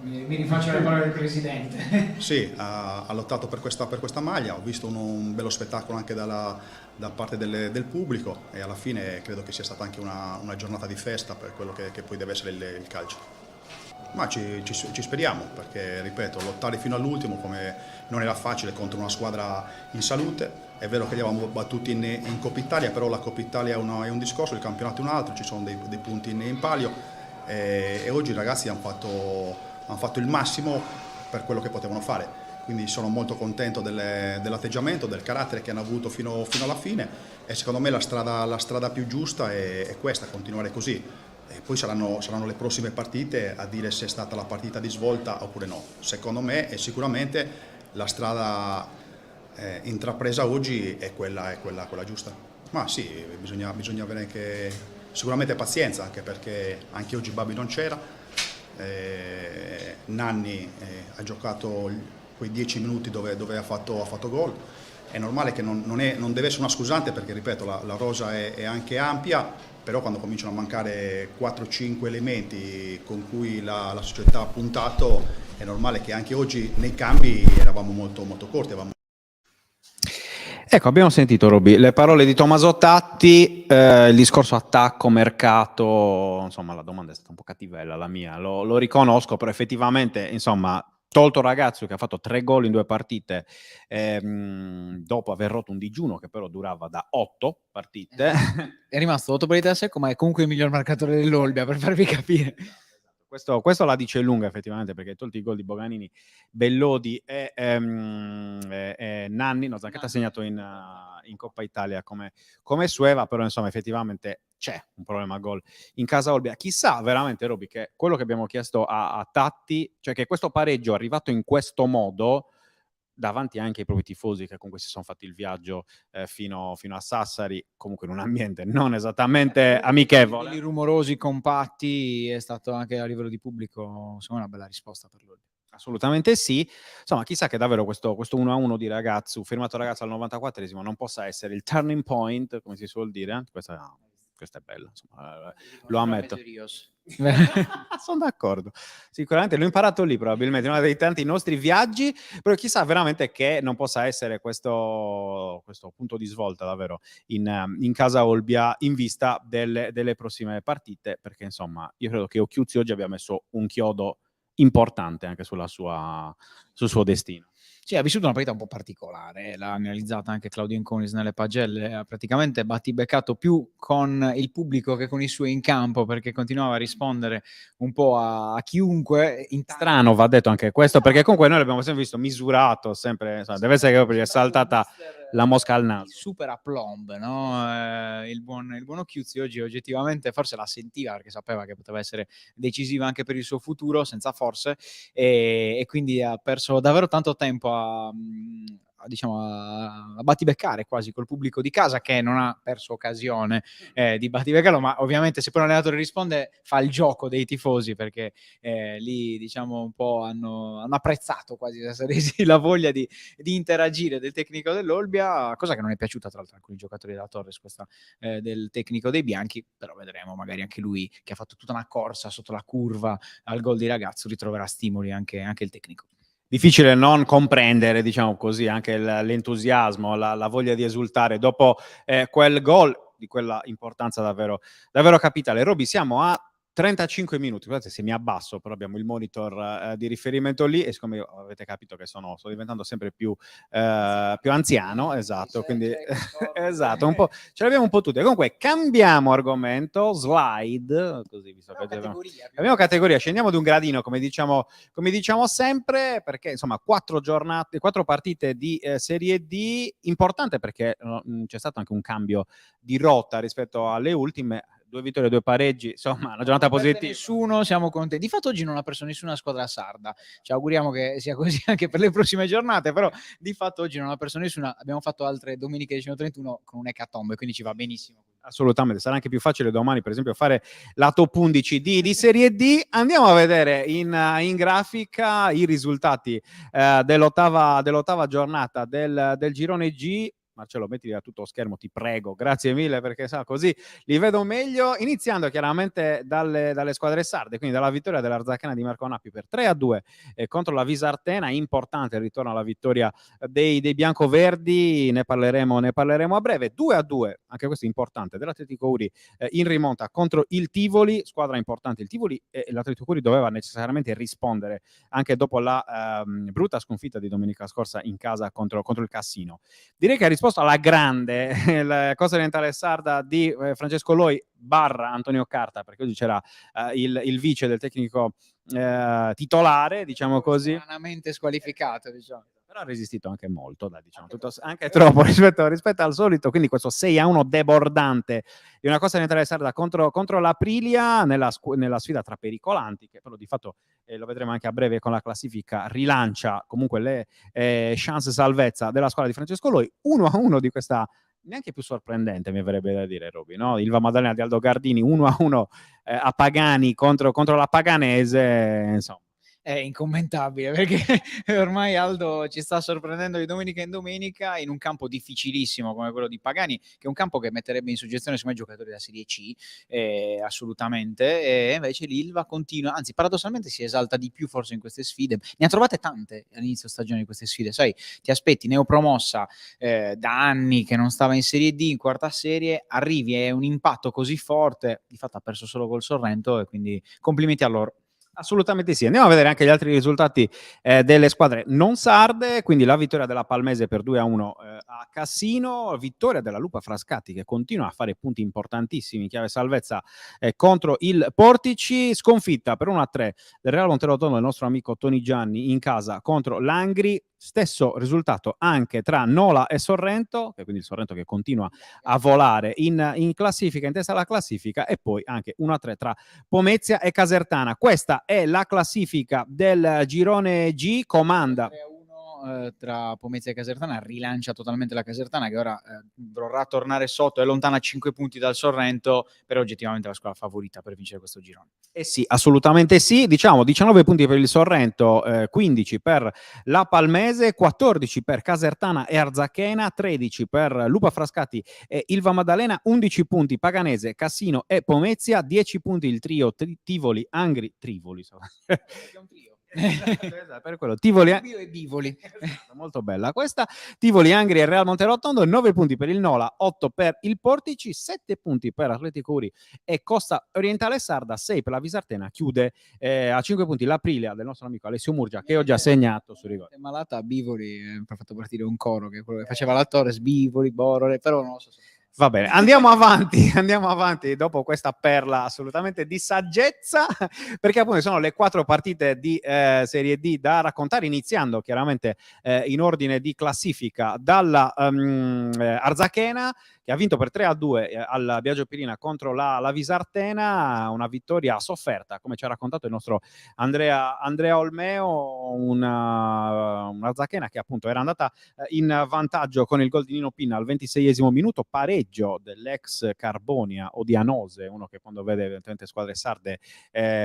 Mi rifaccio le parole del presidente. Sì, ha lottato per questa maglia. Ho visto un bello spettacolo anche da parte del pubblico, e alla fine credo che sia stata anche una giornata di festa per quello che poi deve essere il calcio. Ma ci speriamo, perché ripeto, lottare fino all'ultimo come non era facile contro una squadra in salute. È vero che li avevamo battuti in Coppa Italia, però la Coppa Italia è un discorso, il campionato è un altro, ci sono dei punti in palio. E oggi i ragazzi hanno fatto il massimo per quello che potevano fare, quindi sono molto contento dell'atteggiamento, del carattere che hanno avuto fino alla fine, e secondo me la strada più giusta è questa, continuare così, e poi saranno le prossime partite a dire se è stata la partita di svolta oppure no. Secondo me è sicuramente la strada intrapresa oggi è quella giusta. Ma sì, bisogna avere anche sicuramente pazienza, anche perché anche oggi Babi non c'era, Nanni ha giocato quei 10 minuti dove ha fatto gol. È normale che non deve essere una scusante, perché ripeto, la rosa è anche ampia, però quando cominciano a mancare 4-5 elementi con cui la società ha puntato, è normale che anche oggi nei cambi eravamo molto, molto corti. Ecco, abbiamo sentito, Roby, le parole di Tommaso Tatti, il discorso attacco, mercato, insomma la domanda è stata un po' cattivella la mia, lo riconosco, però effettivamente, insomma, tolto il ragazzo che ha fatto 3 gol in 2 partite, dopo aver rotto un digiuno che però durava da 8 partite. È rimasto 8 partite a secco, ma è comunque il miglior marcatore dell'Olbia, per farvi capire. Questo la dice lunga effettivamente, perché tolti i gol di Boganini, Bellodi e Nanni, no, Zanchetta ha segnato in Coppa Italia come Sueva, però insomma effettivamente c'è un problema a gol in casa Olbia. Chissà veramente, Roby, che quello che abbiamo chiesto a Tatti, cioè che questo pareggio arrivato in questo modo, davanti anche ai propri tifosi che comunque si sono fatti il viaggio fino a Sassari, comunque in un ambiente non esattamente amichevole. I rumorosi, compatti, è stato anche a livello di pubblico, secondo me, una bella risposta per loro. Assolutamente sì. Insomma, chissà che davvero questo 1-1 di Ragazzu, firmato Ragazzu al 94esimo, non possa essere il turning point, come si suol dire. Questa è bella, insomma, lo ammetto. Sono d'accordo. Sicuramente l'ho imparato lì, probabilmente, in uno dei tanti nostri viaggi, però chissà veramente che non possa essere questo punto di svolta davvero in casa Olbia in vista delle prossime partite, perché insomma io credo che Occhiuzzi oggi abbia messo un chiodo importante anche sul suo destino. Sì, ha vissuto una partita un po' particolare, l'ha analizzata anche Claudio Inconis nelle pagelle, ha praticamente battibeccato più con il pubblico che con i suoi in campo, perché continuava a rispondere un po' a chiunque. Strano, va detto anche questo, perché comunque noi l'abbiamo sempre visto misurato, sempre, insomma, deve essere che gli è saltata la mosca al naso. Super aplomb, no? Il buon Occhiuzzi oggi oggettivamente forse la sentiva, perché sapeva che poteva essere decisiva anche per il suo futuro, senza forse, e quindi ha perso davvero tanto tempo a battibeccare quasi col pubblico di casa, che non ha perso occasione di battibeccarlo, ma ovviamente se poi un allenatore risponde fa il gioco dei tifosi, perché lì diciamo un po' hanno apprezzato quasi la voglia di interagire del tecnico dell'Olbia, cosa che non è piaciuta tra l'altro a alcuni giocatori della Torres, questa del tecnico dei bianchi, però vedremo, magari anche lui che ha fatto tutta una corsa sotto la curva al gol di Ragazzu ritroverà stimoli anche il tecnico. Difficile non comprendere, diciamo così, anche l'entusiasmo, la voglia di esultare dopo quel gol di quella importanza davvero capitale. Roby, siamo a 35 minuti, guardate se mi abbasso, però abbiamo il monitor di riferimento lì e siccome avete capito che sto diventando sempre più anziano, esatto, quindi esatto, un po', ce l'abbiamo un po' tutte. Comunque cambiamo argomento, slide, così visto che abbiamo categoria, scendiamo di un gradino come diciamo sempre, perché insomma 4 partite di Serie D, importante perché c'è stato anche un cambio di rotta rispetto alle ultime. 2 vittorie, 2 pareggi, insomma, una giornata positiva. Nessuno, siamo contenti. Di fatto oggi non ha perso nessuna squadra sarda. Ci auguriamo che sia così anche per le prossime giornate, però di fatto oggi non ha perso nessuna. Abbiamo fatto altre domeniche 31 con un ecatombe, quindi ci va benissimo. Assolutamente, sarà anche più facile domani, per esempio, fare la top 11 di Serie D. Andiamo a vedere in grafica i risultati dell'ottava giornata del girone G. Marcello, mettili a tutto schermo, ti prego, grazie mille, perché così li vedo meglio, iniziando chiaramente dalle squadre sarde, quindi dalla vittoria dell'Arzachena di Marco Nappi per 3-2 contro la Visartena. Importante il ritorno alla vittoria dei biancoverdi, ne parleremo a breve. 2-2, anche questo è importante, dell'Atletico Uri in rimonta contro il Tivoli, squadra importante il Tivoli, e l'Atletico Uri doveva necessariamente rispondere anche dopo la brutta sconfitta di domenica scorsa in casa contro il Cassino. Direi che ha risposto alla grande la cosa orientale sarda di Francesco Loi / Antonio Carta, perché oggi c'era il vice del tecnico titolare, diciamo così, stranamente squalificato, diciamo. però ha resistito anche molto, diciamo, anche troppo rispetto al solito, quindi questo 6-1 debordante di una cosa orientale sarda contro l'Aprilia nella sfida tra pericolanti, che però di fatto lo vedremo anche a breve con la classifica, rilancia comunque le chance salvezza della squadra di Francesco Loi. 1-1 di questa neanche più sorprendente, mi verrebbe da dire, Roby, no? Ilva Maddalena di Aldo Gardini 1-1 a Pagani contro la Paganese, insomma. È incommentabile, perché ormai Aldo ci sta sorprendendo di domenica in domenica in un campo difficilissimo come quello di Pagani, che è un campo che metterebbe in soggezione secondo me i giocatori della Serie C, assolutamente, e invece l'Ilva continua, anzi paradossalmente si esalta di più forse in queste sfide. Ne ha trovate tante all'inizio stagione di queste sfide, sai, ti aspetti neopromossa da anni che non stava in Serie D, in quarta serie, arrivi e un impatto così forte, di fatto ha perso solo col Sorrento e quindi complimenti a loro. Assolutamente sì. Andiamo a vedere anche gli altri risultati delle squadre non sarde, quindi la vittoria della Palmese per 2-1 a Cassino, vittoria della Lupa Frascati che continua a fare punti importantissimi in chiave salvezza contro il Portici, sconfitta per 1-3 del Real Monterotondo del nostro amico Tony Gianni in casa contro l'Angri. Stesso risultato anche tra Nola e Sorrento, che quindi il Sorrento che continua a volare in classifica, in testa alla classifica, e poi anche 1-3 tra Pomezia e Casertana. Questa è la classifica del girone G, comanda tra Pomezia e Casertana, rilancia totalmente la Casertana che ora vorrà tornare sotto, è lontana a 5 punti dal Sorrento, però oggettivamente la squadra favorita per vincere questo girone. Sì, assolutamente sì, diciamo 19 punti per il Sorrento, 15 per la Palmese, 14 per Casertana e Arzachena, 13 per Lupa Frascati e Ilva Maddalena, 11 punti Paganese, Cassino e Pomezia, 10 punti il trio Tivoli, Angri, Trivoli, È un trio. Esatto, per quello Tivoli e Bivoli. Molto bella questa. Tivoli, Angri e Real Monterotondo, 9 punti per il Nola, 8 per il Portici, 7 punti per Atletico Uri e Costa Orientale Sarda, 6 per la Visartena. Chiude a 5 punti l'Aprilia del nostro amico Alessio Murgia, che oggi ha segnato su rigore. È malata a Bivoli, ha fatto partire un coro che quello che faceva la Torres, Bivoli, Borore, però non lo so. Va bene, andiamo avanti dopo questa perla assolutamente di saggezza, perché appunto sono le 4 partite di Serie D da raccontare, iniziando chiaramente in ordine di classifica dalla Arzachena, che ha vinto per 3-2 al Biagio Pirina contro la Visartena, una vittoria sofferta, come ci ha raccontato il nostro Andrea Olmeo, una Arzachena che appunto era andata in vantaggio con il gol di Nino Pinna al 26esimo minuto, pareggio dell'ex Carbonia o di Anose, uno che quando vede evidentemente squadre sarde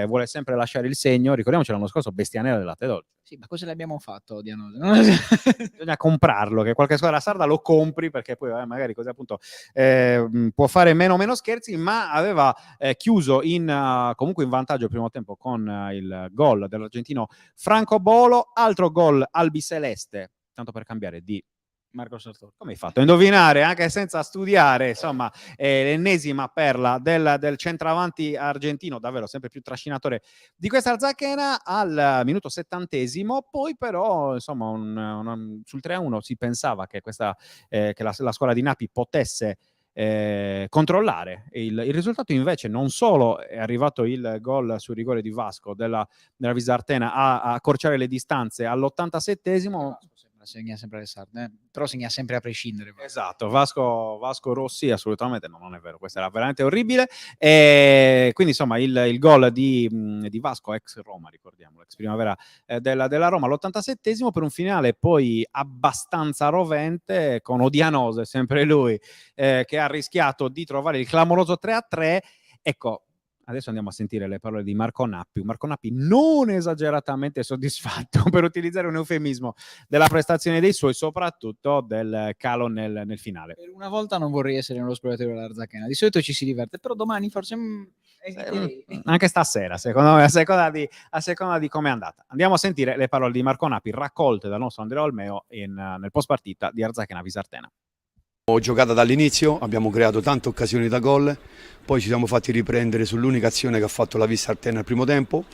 vuole sempre lasciare il segno. Ricordiamoci l'anno scorso Bestianera del Latte Dolce. Sì, ma cosa le abbiamo fatto di Anose? Bisogna comprarlo, che qualche squadra sarda lo compri, perché poi magari così appunto può fare meno scherzi, ma aveva chiuso comunque in vantaggio il primo tempo con il gol dell'argentino Franco Bolo, altro gol albiceleste, tanto per cambiare di Marco Sartori. Come hai fatto a indovinare anche senza studiare? Insomma, l'ennesima perla del centravanti argentino, davvero sempre più trascinatore di questa Arzachena al minuto 70esimo. Poi però insomma sul 3-1 si pensava che la squadra di Napoli potesse controllare il risultato. Invece non solo è arrivato il gol sul rigore di Vasco della Visartena a accorciare le distanze all'87esimo. Segna sempre le sarde, però segna sempre a prescindere. Esatto, Vasco Rossi assolutamente non è vero, questo era veramente orribile. E quindi insomma il gol di Vasco, ex Roma, ricordiamolo, ex primavera della Roma all'87esimo, per un finale poi abbastanza rovente con Odianose, sempre lui, che ha rischiato di trovare il clamoroso 3-3. Ecco, adesso andiamo a sentire le parole di Marco Nappi. Marco Nappi non esageratamente soddisfatto, per utilizzare un eufemismo, della prestazione dei suoi, soprattutto del calo nel finale. Per una volta non vorrei essere nello spogliatoio dell'Arzachena. Di solito ci si diverte, però domani forse anche stasera, secondo me, a seconda di come è andata. Andiamo a sentire le parole di Marco Nappi raccolte dal nostro Andrea Olmeo nel post partita di Arzachena Visartena. Giocata dall'inizio, abbiamo creato tante occasioni da gol, poi ci siamo fatti riprendere sull'unica azione che ha fatto la Visartena al primo tempo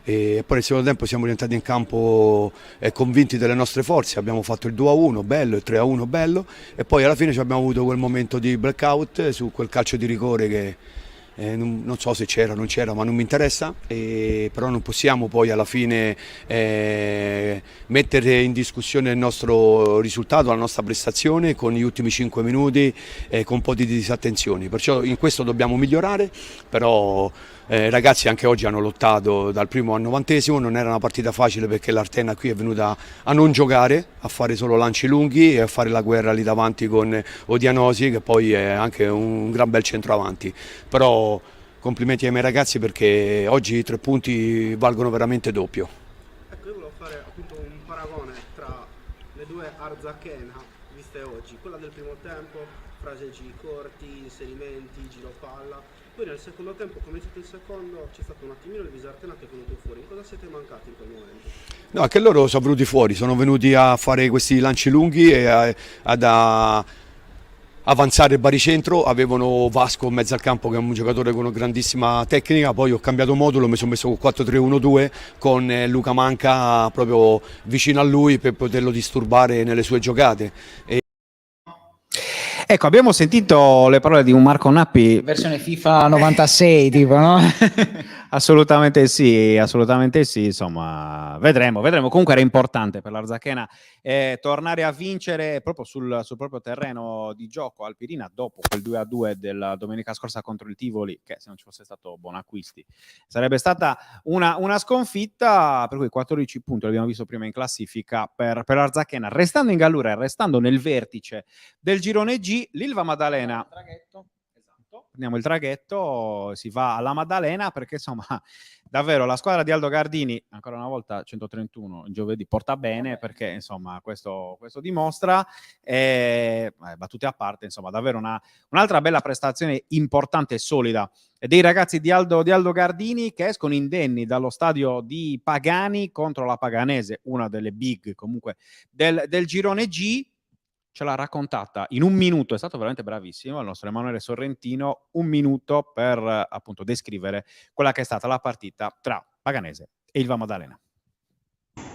e poi nel secondo tempo siamo rientrati in campo convinti delle nostre forze, abbiamo fatto il 2-1 bello, il 3-1 bello e poi alla fine abbiamo avuto quel momento di blackout su quel calcio di rigore che non so se c'era o non c'era, ma non mi interessa, però non possiamo poi alla fine mettere in discussione il nostro risultato, la nostra prestazione con gli ultimi 5 minuti con un po' di disattenzioni, perciò in questo dobbiamo migliorare, però ragazzi anche oggi hanno lottato dal primo al 90esimo, non era una partita facile perché l'Artena qui è venuta a non giocare, a fare solo lanci lunghi e a fare la guerra lì davanti con Odianosi che poi è anche un gran bel centroavanti, però complimenti ai miei ragazzi perché oggi i 3 punti valgono veramente doppio. Ecco, io volevo fare appunto un paragone tra le due Arzachena viste oggi, quella del primo tempo, fraseggi corti, inserimenti, giro palla. Poi nel secondo tempo, come è stato il secondo, c'è stato un attimino il Visartena che è venuto fuori. In cosa siete mancati in quel momento? No, che loro sono venuti fuori, sono venuti a fare questi lanci lunghi e ad avanzare il baricentro. Avevano Vasco in mezzo al campo che è un giocatore con una grandissima tecnica, poi ho cambiato modulo, mi sono messo con 4-3-1-2 con Luca Manca proprio vicino a lui per poterlo disturbare nelle sue giocate. Ecco, abbiamo sentito le parole di un Marco Nappi. Versione FIFA 96, tipo, no? Assolutamente sì, insomma, vedremo. Comunque era importante per l'Arzachena tornare a vincere proprio sul proprio terreno di gioco al Pirina dopo quel 2-2 della domenica scorsa contro il Tivoli, che se non ci fosse stato Bonacquisti sarebbe stata una sconfitta, per cui 14 punti, l'abbiamo visto prima in classifica per l'Arzachena, restando in gallura e restando nel vertice del girone G. L'Ilva Maddalena, prendiamo il traghetto, si va alla Maddalena perché insomma davvero la squadra di Aldo Gardini, ancora una volta 131 giovedì, porta bene perché insomma questo dimostra, battute a parte, insomma davvero un'altra bella prestazione importante e solida dei ragazzi di Aldo Gardini, che escono indenni dallo stadio di Pagani contro la Paganese, una delle big comunque del girone G. Ce l'ha raccontata in un minuto, è stato veramente bravissimo il nostro Emanuele Sorrentino, un minuto per appunto descrivere quella che è stata la partita tra Paganese e Ilva Maddalena.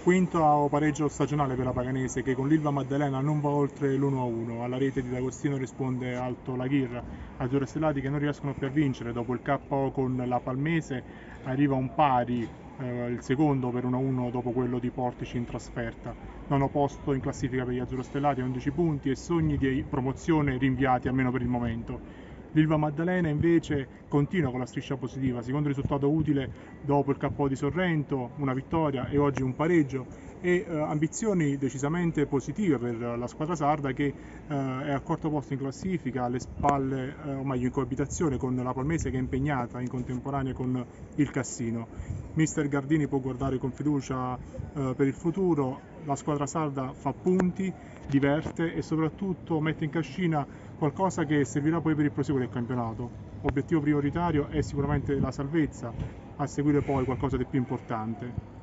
Quinto pareggio stagionale per la Paganese, che con l'Ilva Maddalena non va oltre l'1-1. Alla rete di D'Agostino risponde Alto Laghirra. Azzurri Stellati che non riescono più a vincere, dopo il KO con la Palmese arriva un pari, il secondo per 1-1 dopo quello di Portici in trasferta. Nono posto in classifica per gli Azzurrostellati, 11 punti e sogni di promozione rinviati almeno per il momento. L'Ilva Maddalena invece continua con la striscia positiva, secondo risultato utile dopo il KO di Sorrento, una vittoria e oggi un pareggio, e ambizioni decisamente positive per la squadra sarda che è al quarto posto in classifica, alle spalle, o meglio in coabitazione con la Palmese che è impegnata in contemporanea con il Cassino. Mister Gardini può guardare con fiducia per il futuro, la squadra sarda fa punti, diverte e soprattutto mette in cascina qualcosa che servirà poi per il proseguo del campionato. Obiettivo prioritario è sicuramente la salvezza, a seguire poi qualcosa di più importante.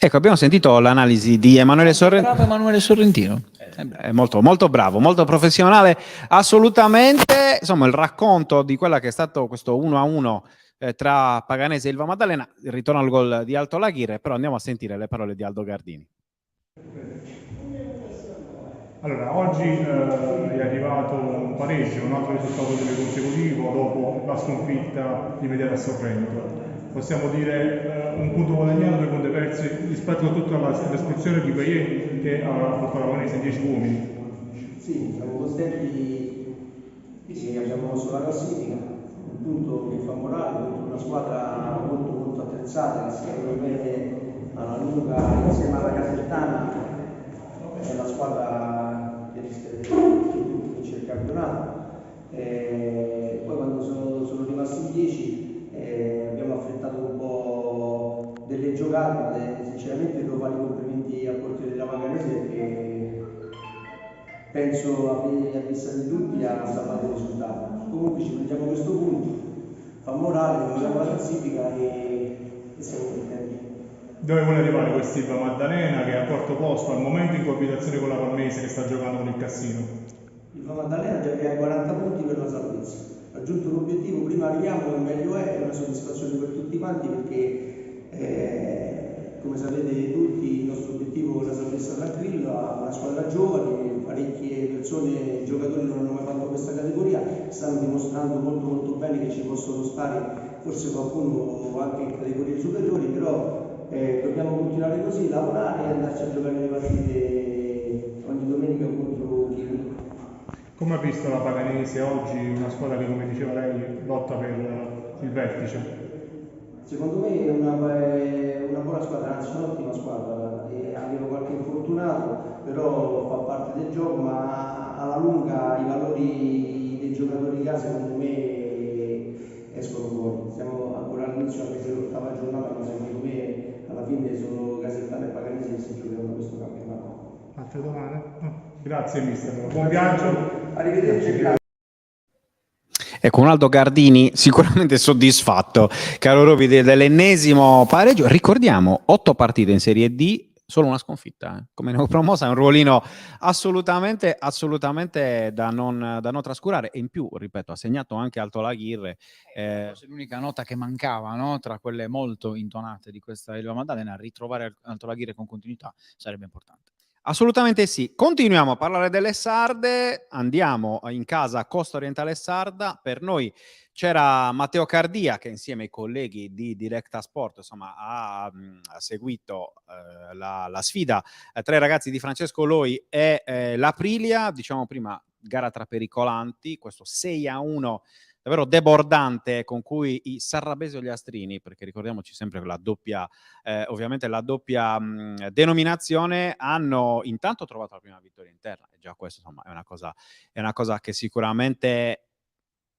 Ecco, abbiamo sentito l'analisi di Emanuele Sorrentino. Bravo Emanuele Sorrentino. È molto, molto bravo, molto professionale, assolutamente. Insomma, il racconto di quella che è stato questo 1-1 tra Paganese e Ilva Maddalena, il ritorno al gol di Alto Laghirre, però andiamo a sentire le parole di Aldo Gardini. Allora, oggi è arrivato un pareggio, un altro risultato consecutivo dopo la sconfitta immediata a Sorrento. Possiamo dire un punto guadagnato, 2 punti persi rispetto a tutta l'espulsione di Payet che ha portato la Paganese in 10 uomini. Sì, siamo contenti che abbiamo mosso la classifica, un punto che fa morale contro una squadra molto attrezzata che secondo me alla lunga insieme alla Casertana è la squadra che rischia di vincere il campionato. Poi quando sono rimasti 10 abbiamo affrettato un po' delle giocate, ma sinceramente devo fare i complimenti al portiere della Paganese perché penso a vista di tutti ha salvato il risultato. Comunque ci prendiamo questo punto, fa morale, miglioriamo la classifica e siamo contenti. Dove vuole arrivare quest'Ilva Maddalena che è a quarto posto al momento in coabitazione con la Palmese che sta giocando con il Cassino? Ilva Maddalena deve avere 40 punti per la salvezza. Raggiunto l'obiettivo, prima arriviamo, meglio è una soddisfazione per tutti quanti perché come sapete tutti il nostro obiettivo è la salvezza tranquilla, una squadra giovane, parecchie persone, giocatori non hanno mai fatto questa categoria, stanno dimostrando molto bene che ci possono stare, forse qualcuno anche in categorie superiori, però dobbiamo continuare così, lavorare e andarci a giocare le partite ogni domenica contro chi. Come ha visto la Paganese oggi, una squadra che come diceva lei lotta per il vertice? Secondo me è una buona squadra, anzi un'ottima squadra, aveva qualche infortunato, però fa parte del gioco, ma alla lunga i valori dei giocatori di casa secondo me escono fuori. Siamo ancora all'inizio, anche se è l'8ª giornata, ma secondo me alla fine sono Casertana e Paganese che si giocheranno questo campionato. Altre domande? No. Grazie mister, buon viaggio. Arrivederci, grazie. Ecco, un Aldo Gardini sicuramente soddisfatto, caro Roby, dell'ennesimo pareggio. Ricordiamo, 8 partite in Serie D, solo una sconfitta. Come neopromossa è un ruolino assolutamente da non trascurare. E in più, ripeto, ha segnato anche Alto Laghirre. Forse l'unica nota che mancava, no? Tra quelle molto intonate di questa Ilva Maddalena, ritrovare Alto Laghirre con continuità sarebbe importante. Assolutamente sì. Continuiamo a parlare delle sarde, andiamo in casa Costa Orientale Sarda. Per noi c'era Matteo Cardia che insieme ai colleghi di Directa Sport insomma, ha seguito la sfida tra i ragazzi di Francesco Loi e l'Aprilia. Diciamo prima gara tra pericolanti, questo 6-1 davvero debordante con cui i Sarrabesi Ogliastrini, perché ricordiamoci sempre la doppia, ovviamente la doppia denominazione, hanno intanto trovato la prima vittoria interna, e già questo insomma è una cosa che sicuramente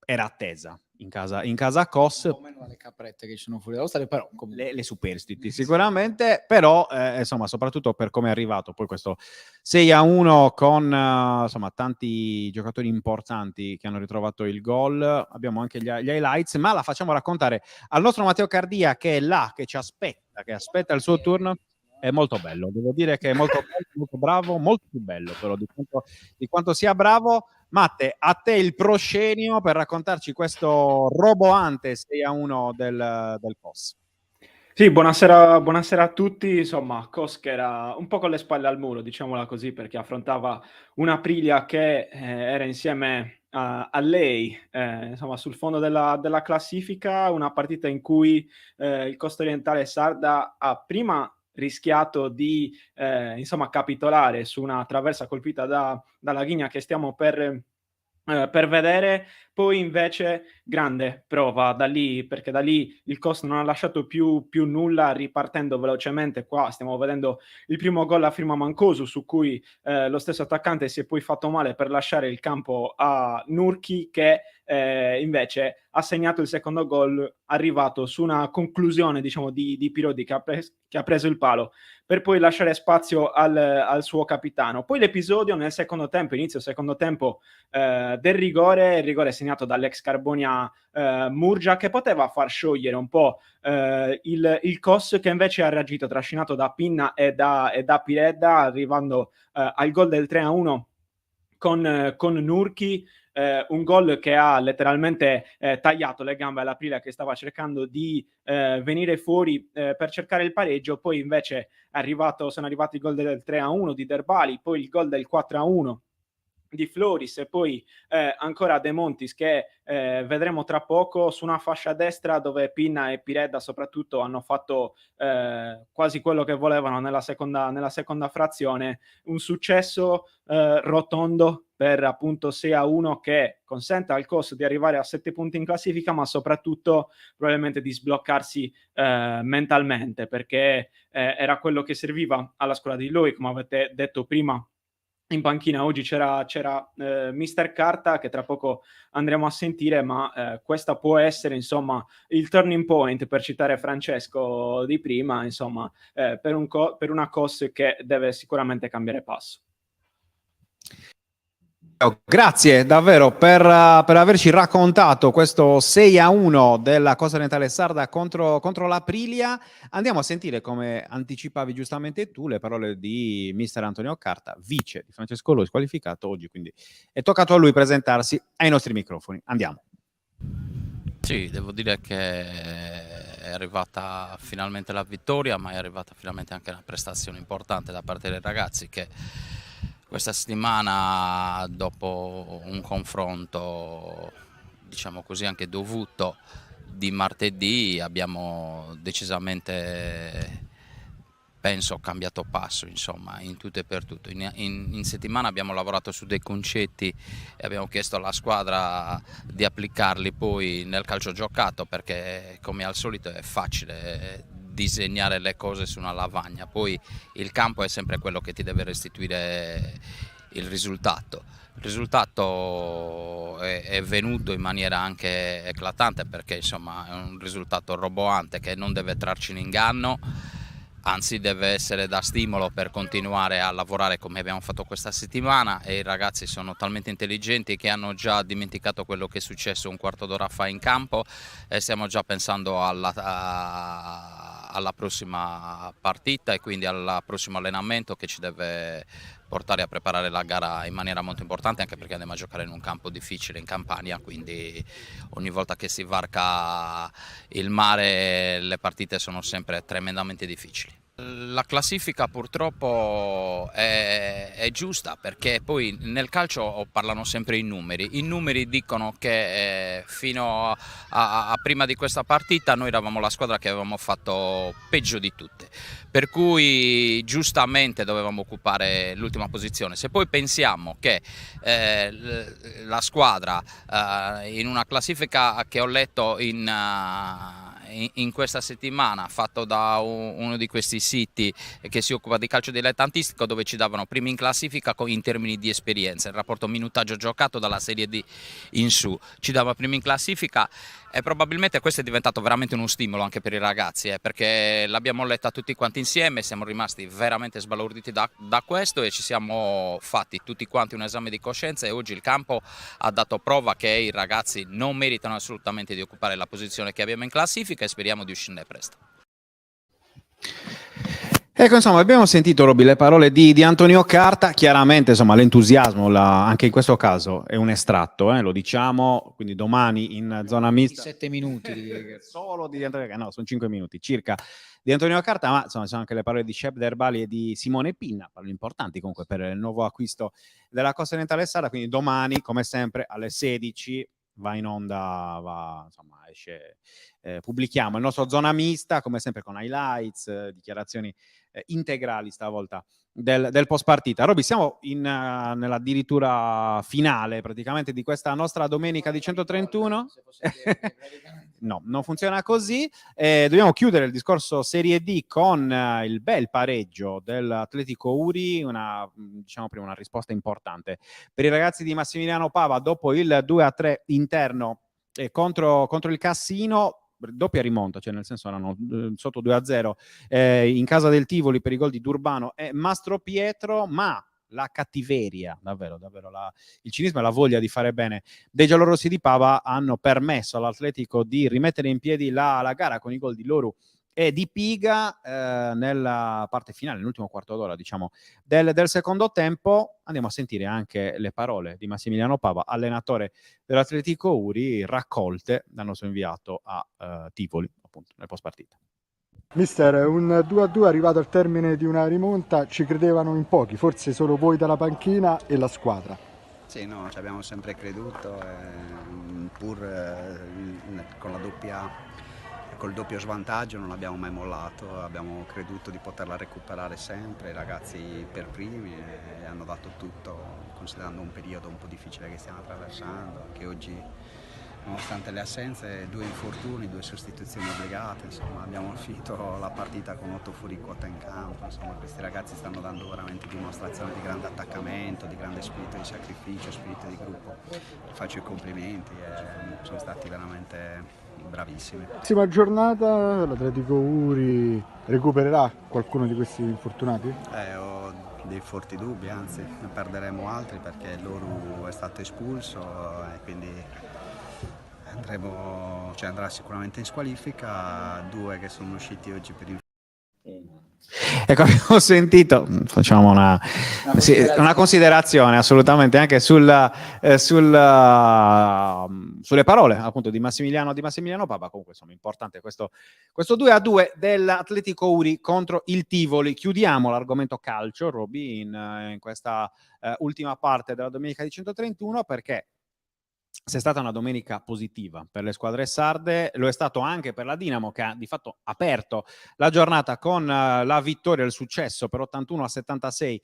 era attesa in casa COS. Meno le caprette che ci sono fuori dallo stadio, però le superstiti sicuramente, però insomma soprattutto per come è arrivato poi questo 6-1 con insomma tanti giocatori importanti che hanno ritrovato il gol. Abbiamo anche gli highlights, ma la facciamo raccontare al nostro Matteo Cardia che è là, che ci aspetta il suo turno. È molto bello, devo dire che è molto bello, molto bravo, molto più bello però di quanto sia bravo. Matte, a te il proscenio per raccontarci questo roboante 6-1 del COS. Sì, buonasera a tutti. Insomma, COS che era un po' con le spalle al muro, diciamola così, perché affrontava un'Aprilia che era insieme a lei, insomma, sul fondo della classifica, una partita in cui il Costa Orientale Sarda ha prima rischiato di insomma capitolare su una traversa colpita dalla Ghigna che stiamo per vedere, poi invece grande prova da lì, perché da lì il COS non ha lasciato più nulla, ripartendo velocemente. Qua stiamo vedendo il primo gol a firma Mancosu, su cui lo stesso attaccante si è poi fatto male per lasciare il campo a Nurchi, che invece ha segnato il secondo gol arrivato su una conclusione, diciamo, di Pirodi che ha preso il palo per poi lasciare spazio al suo capitano. Poi l'episodio nel secondo tempo, inizio secondo tempo, del rigore, il rigore segnato dall'ex Carbonia Murgia, che poteva far sciogliere un po' il COS, che invece ha reagito trascinato da Pinna e da Piredda, arrivando al gol del 3-1 con Nurchi. Un gol che ha letteralmente tagliato le gambe all'Aprilia, che stava cercando di venire fuori per cercare il pareggio. Poi invece sono arrivati il gol del 3-1 di Derbali, poi il gol del 4-1 di Floris, e poi ancora De Montis, che vedremo tra poco, su una fascia destra dove Pinna e Piredda soprattutto hanno fatto quasi quello che volevano nella seconda frazione. Un successo rotondo per appunto 6-1, che consente al COS di arrivare a 7 punti in classifica, ma soprattutto probabilmente di sbloccarsi mentalmente, perché era quello che serviva alla squadra di lui. Come avete detto prima, in panchina oggi c'era Mister Carta, che tra poco andremo a sentire, ma questa può essere, insomma, il turning point, per citare Francesco di prima, insomma, per una COS che deve sicuramente cambiare passo. Grazie davvero per averci raccontato questo 6-1 della Cosa Orientale Sarda contro l'Aprilia. Andiamo a sentire, come anticipavi giustamente tu, le parole di mister Antonio Carta, vice di Francesco Loi, squalificato oggi, quindi è toccato a lui presentarsi ai nostri microfoni. Andiamo. Sì, devo dire che è arrivata finalmente la vittoria, ma è arrivata finalmente anche una prestazione importante da parte dei ragazzi, che questa settimana, dopo un confronto, diciamo così, anche dovuto, di martedì, abbiamo decisamente, penso, cambiato passo, insomma, in tutto e per tutto. In settimana abbiamo lavorato su dei concetti e abbiamo chiesto alla squadra di applicarli poi nel calcio giocato, perché come al solito è facile disegnare le cose su una lavagna, poi il campo è sempre quello che ti deve restituire il risultato. Il risultato è venuto in maniera anche eclatante, perché insomma è un risultato roboante che non deve trarci in inganno, anzi deve essere da stimolo per continuare a lavorare come abbiamo fatto questa settimana, e i ragazzi sono talmente intelligenti che hanno già dimenticato quello che è successo un quarto d'ora fa in campo, e stiamo già pensando alla prossima partita e quindi al prossimo allenamento, che ci deve portare a preparare la gara in maniera molto importante, anche perché andiamo a giocare in un campo difficile in Campania, quindi ogni volta che si varca il mare le partite sono sempre tremendamente difficili. La classifica purtroppo è giusta, perché poi nel calcio parlano sempre i numeri dicono che fino a prima di questa partita noi eravamo la squadra che avevamo fatto peggio di tutte, per cui giustamente dovevamo occupare l'ultima posizione. Se poi pensiamo che la squadra in una classifica che ho letto in questa settimana, fatto da uno di questi siti che si occupa di calcio dilettantistico, dove ci davano primi in classifica in termini di esperienza, il rapporto minutaggio giocato dalla Serie D in su, ci dava primi in classifica, e probabilmente questo è diventato veramente uno stimolo anche per i ragazzi, perché l'abbiamo letta tutti quanti insieme, siamo rimasti veramente sbalorditi da questo, e ci siamo fatti tutti quanti un esame di coscienza, e oggi il campo ha dato prova che i ragazzi non meritano assolutamente di occupare la posizione che abbiamo in classifica, e speriamo di uscirne presto. Ecco, insomma, abbiamo sentito, Roby, le parole di Antonio Carta. Chiaramente, insomma, l'entusiasmo, anche in questo caso, è un estratto, lo diciamo, quindi domani in zona mista. 7 minuti. Solo di Antonio Carta, no, sono 5 minuti circa di Antonio Carta, ma insomma, sono anche le parole di Shep Derbali e di Simone Pinna, parole importanti comunque per il nuovo acquisto della Cosa Orientale Sarda. Quindi domani, come sempre, alle 16 va in onda, insomma, esce, pubblichiamo il nostro zona mista, come sempre con highlights, dichiarazioni integrali stavolta del post partita. Roby, siamo nell'addirittura finale praticamente di questa nostra domenica di 131. No, non funziona così. Dobbiamo chiudere il discorso Serie D con il bel pareggio dell'Atletico Uri, diciamo prima una risposta importante per i ragazzi di Massimiliano Pava dopo il 2-3 interno contro il Cassino. doppia rimonta, cioè nel senso erano sotto 2-0 in casa del Tivoli per i gol di Durbano e Mastro Pietro, ma la cattiveria, davvero il cinismo e la voglia di fare bene dei giallorossi di Pava hanno permesso all'Atletico di rimettere in piedi la gara con i gol di Loru e di Piga nella parte finale, nell'ultimo quarto d'ora, diciamo, del secondo tempo. Andiamo a sentire anche le parole di Massimiliano Pava, allenatore dell'Atletico Uri, raccolte dal nostro inviato a Tivoli, appunto, nel post partita. Mister, un 2-2 arrivato al termine di una rimonta, ci credevano in pochi, forse solo voi dalla panchina e la squadra. Sì, no, ci abbiamo sempre creduto, pur col doppio svantaggio non abbiamo mai mollato, abbiamo creduto di poterla recuperare sempre, i ragazzi per primi hanno dato tutto, considerando un periodo un po' difficile che stiamo attraversando, che oggi, nonostante le assenze, 2 infortuni, 2 sostituzioni obbligate, insomma, abbiamo finito la partita con 8 fuori quota in campo, insomma, questi ragazzi stanno dando veramente dimostrazione di grande attaccamento, di grande spirito di sacrificio, spirito di gruppo. Faccio i complimenti, sono stati veramente bravissimi. Prossima giornata l'Atletico Uri recupererà qualcuno di questi infortunati? Ho dei forti dubbi, anzi ne perderemo altri perché Loru è stato espulso e quindi andrà sicuramente in squalifica, 2 che sono usciti oggi per il... Ecco, abbiamo sentito, facciamo una considerazione assolutamente anche sulle parole appunto di Massimiliano Papa. Comunque insomma importante questo 2-2 dell'Atletico Uri contro il Tivoli. Chiudiamo l'argomento calcio, Roby, in questa ultima parte della domenica di 131, perché se è stata una domenica positiva per le squadre sarde, lo è stato anche per la Dinamo, che ha di fatto aperto la giornata con la vittoria, il successo per 81-76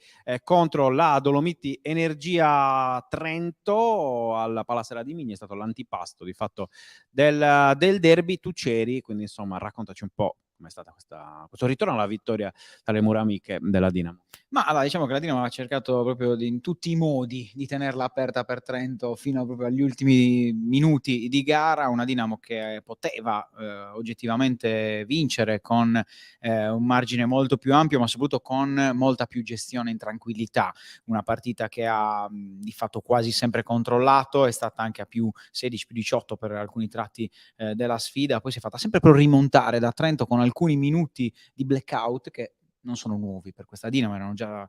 contro la Dolomiti Energia Trento alla Palasera di Migni. È stato l'antipasto di fatto del derby. Tuccieri, quindi insomma raccontaci un po' com'è stato questo ritorno alla vittoria dalle mura amiche della Dinamo. Ma allora, diciamo che la Dinamo ha cercato proprio in tutti i modi di tenerla aperta per Trento fino proprio agli ultimi minuti di gara, una Dinamo che poteva oggettivamente vincere con un margine molto più ampio, ma soprattutto con molta più gestione in tranquillità, una partita che ha di fatto quasi sempre controllato, è stata anche a più 16, più 18 per alcuni tratti della sfida, poi si è fatta sempre però rimontare da Trento con alcuni minuti di blackout che non sono nuovi per questa Dinamo, erano già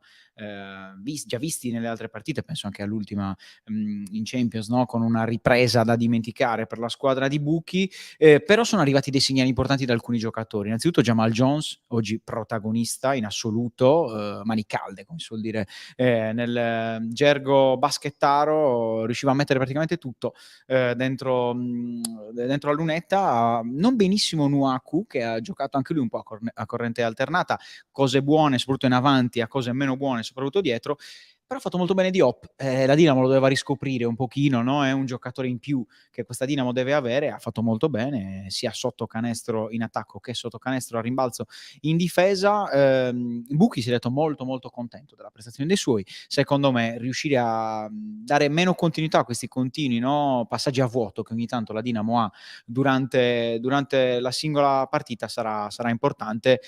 visti nelle altre partite, penso anche all'ultima in Champions, no? Con una ripresa da dimenticare per la squadra di Bucchi, però sono arrivati dei segnali importanti da alcuni giocatori. Innanzitutto Jamal Jones, oggi protagonista in assoluto, mani calde, come si suol dire nel gergo baschettaro, riusciva a mettere praticamente tutto dentro la lunetta. Non benissimo Nuaku, che ha giocato anche lui un po' a corrente alternata, cose buone soprattutto in avanti, a cose meno buone soprattutto dietro, però ha fatto molto bene Diop. La Dinamo lo doveva riscoprire un pochino, no? È un giocatore in più che questa Dinamo deve avere, ha fatto molto bene sia sotto canestro in attacco che sotto canestro a rimbalzo in difesa. Bucchi si è detto molto molto contento della prestazione dei suoi. Secondo me riuscire a dare meno continuità a questi continui, no? Passaggi a vuoto che ogni tanto la Dinamo ha durante la singola partita sarà importante.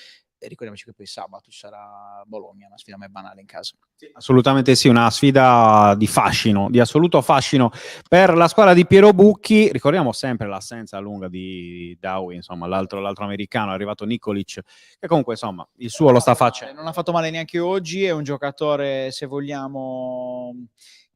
Ricordiamoci che poi sabato ci sarà Bologna, una sfida mai banale in casa. Sì, assolutamente sì, una sfida di fascino, di assoluto fascino per la squadra di Piero Bucchi. Ricordiamo sempre l'assenza lunga di Dowie, insomma, l'altro americano, è arrivato Nikolic, che comunque insomma il suo lo sta facendo. Non ha fatto male neanche oggi, è un giocatore, se vogliamo,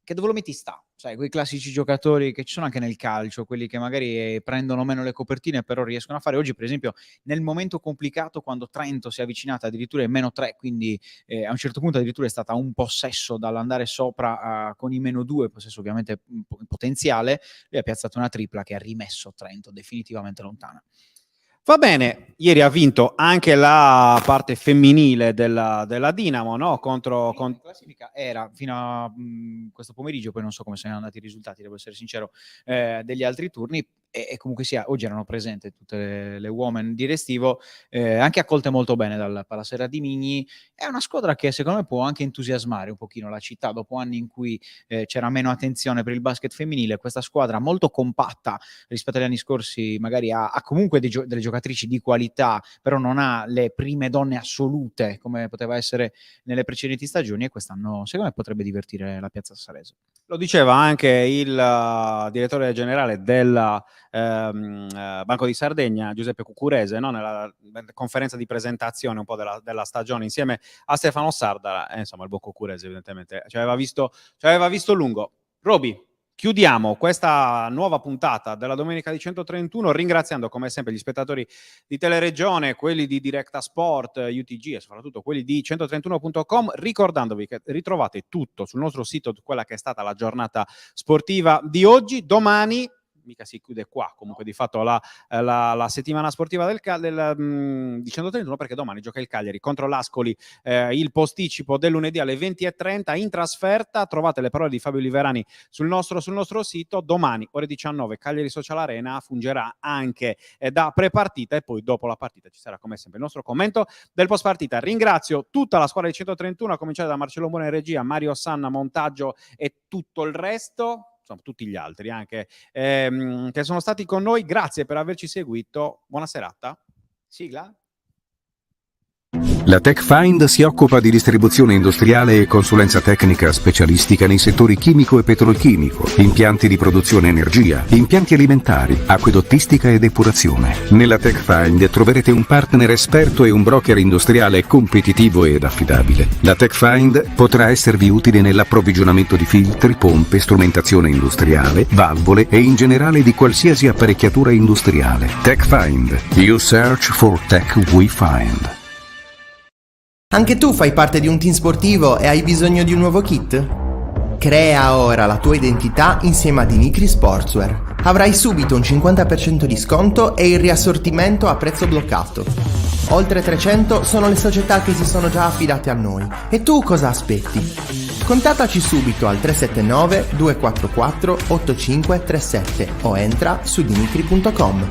che dove lo metti sta, sai, quei classici giocatori che ci sono anche nel calcio, quelli che magari prendono meno le copertine però riescono a fare. Oggi per esempio nel momento complicato, quando Trento si è avvicinata addirittura ai -3, quindi a un certo punto addirittura è stata un possesso dall'andare sopra con i -2, possesso ovviamente potenziale, lui ha piazzato una tripla che ha rimesso Trento definitivamente lontana. Va bene, ieri ha vinto anche la parte femminile della Dinamo, no? La classifica era fino a questo pomeriggio, poi non so come siano andati i risultati, devo essere sincero, degli altri turni, e comunque sia oggi erano presenti tutte le women di Restivo, anche accolte molto bene dal Palasera di Migni. È una squadra che secondo me può anche entusiasmare un pochino la città dopo anni in cui c'era meno attenzione per il basket femminile. Questa squadra molto compatta rispetto agli anni scorsi magari ha comunque delle giocatrici di qualità, però non ha le prime donne assolute come poteva essere nelle precedenti stagioni, e quest'anno secondo me potrebbe divertire la Piazza Sareso. Lo diceva anche il direttore generale del Banco di Sardegna, Giuseppe Cucurese, no? Nella conferenza di presentazione un po' della stagione insieme a Stefano Sarda. Insomma, il buon Cucurese evidentemente ci aveva visto lungo. Roby, chiudiamo questa nuova puntata della domenica di 131 ringraziando come sempre gli spettatori di Teleregione, quelli di Directa Sport, UTG e soprattutto quelli di 131.com, ricordandovi che ritrovate tutto sul nostro sito, quella che è stata la giornata sportiva di oggi. Domani mica si chiude qua, comunque di fatto la settimana sportiva di 131, perché domani gioca il Cagliari contro l'Ascoli, il posticipo del lunedì alle 20:30 in trasferta. Trovate le parole di Fabio Liverani sul nostro sito. Domani ore 19 Cagliari Social Arena fungerà anche da prepartita, e poi dopo la partita ci sarà come sempre il nostro commento del post partita. Ringrazio tutta la squadra di 131, a cominciare da Marcello Buona in regia, Mario Sanna montaggio e tutto il resto, insomma tutti gli altri anche che sono stati con noi. Grazie per averci seguito, buona serata. Sigla. La TechFind si occupa di distribuzione industriale e consulenza tecnica specialistica nei settori chimico e petrolchimico, impianti di produzione energia, impianti alimentari, acquedottistica e depurazione. Nella TechFind troverete un partner esperto e un broker industriale competitivo ed affidabile. La TechFind potrà esservi utile nell'approvvigionamento di filtri, pompe, strumentazione industriale, valvole e in generale di qualsiasi apparecchiatura industriale. TechFind. You search for tech we find. Anche tu fai parte di un team sportivo e hai bisogno di un nuovo kit? Crea ora la tua identità insieme a Dinicri Sportswear. Avrai subito un 50% di sconto e il riassortimento a prezzo bloccato. Oltre 300 sono le società che si sono già affidate a noi. E tu cosa aspetti? Contattaci subito al 379 244 8537 o entra su dinicri.com.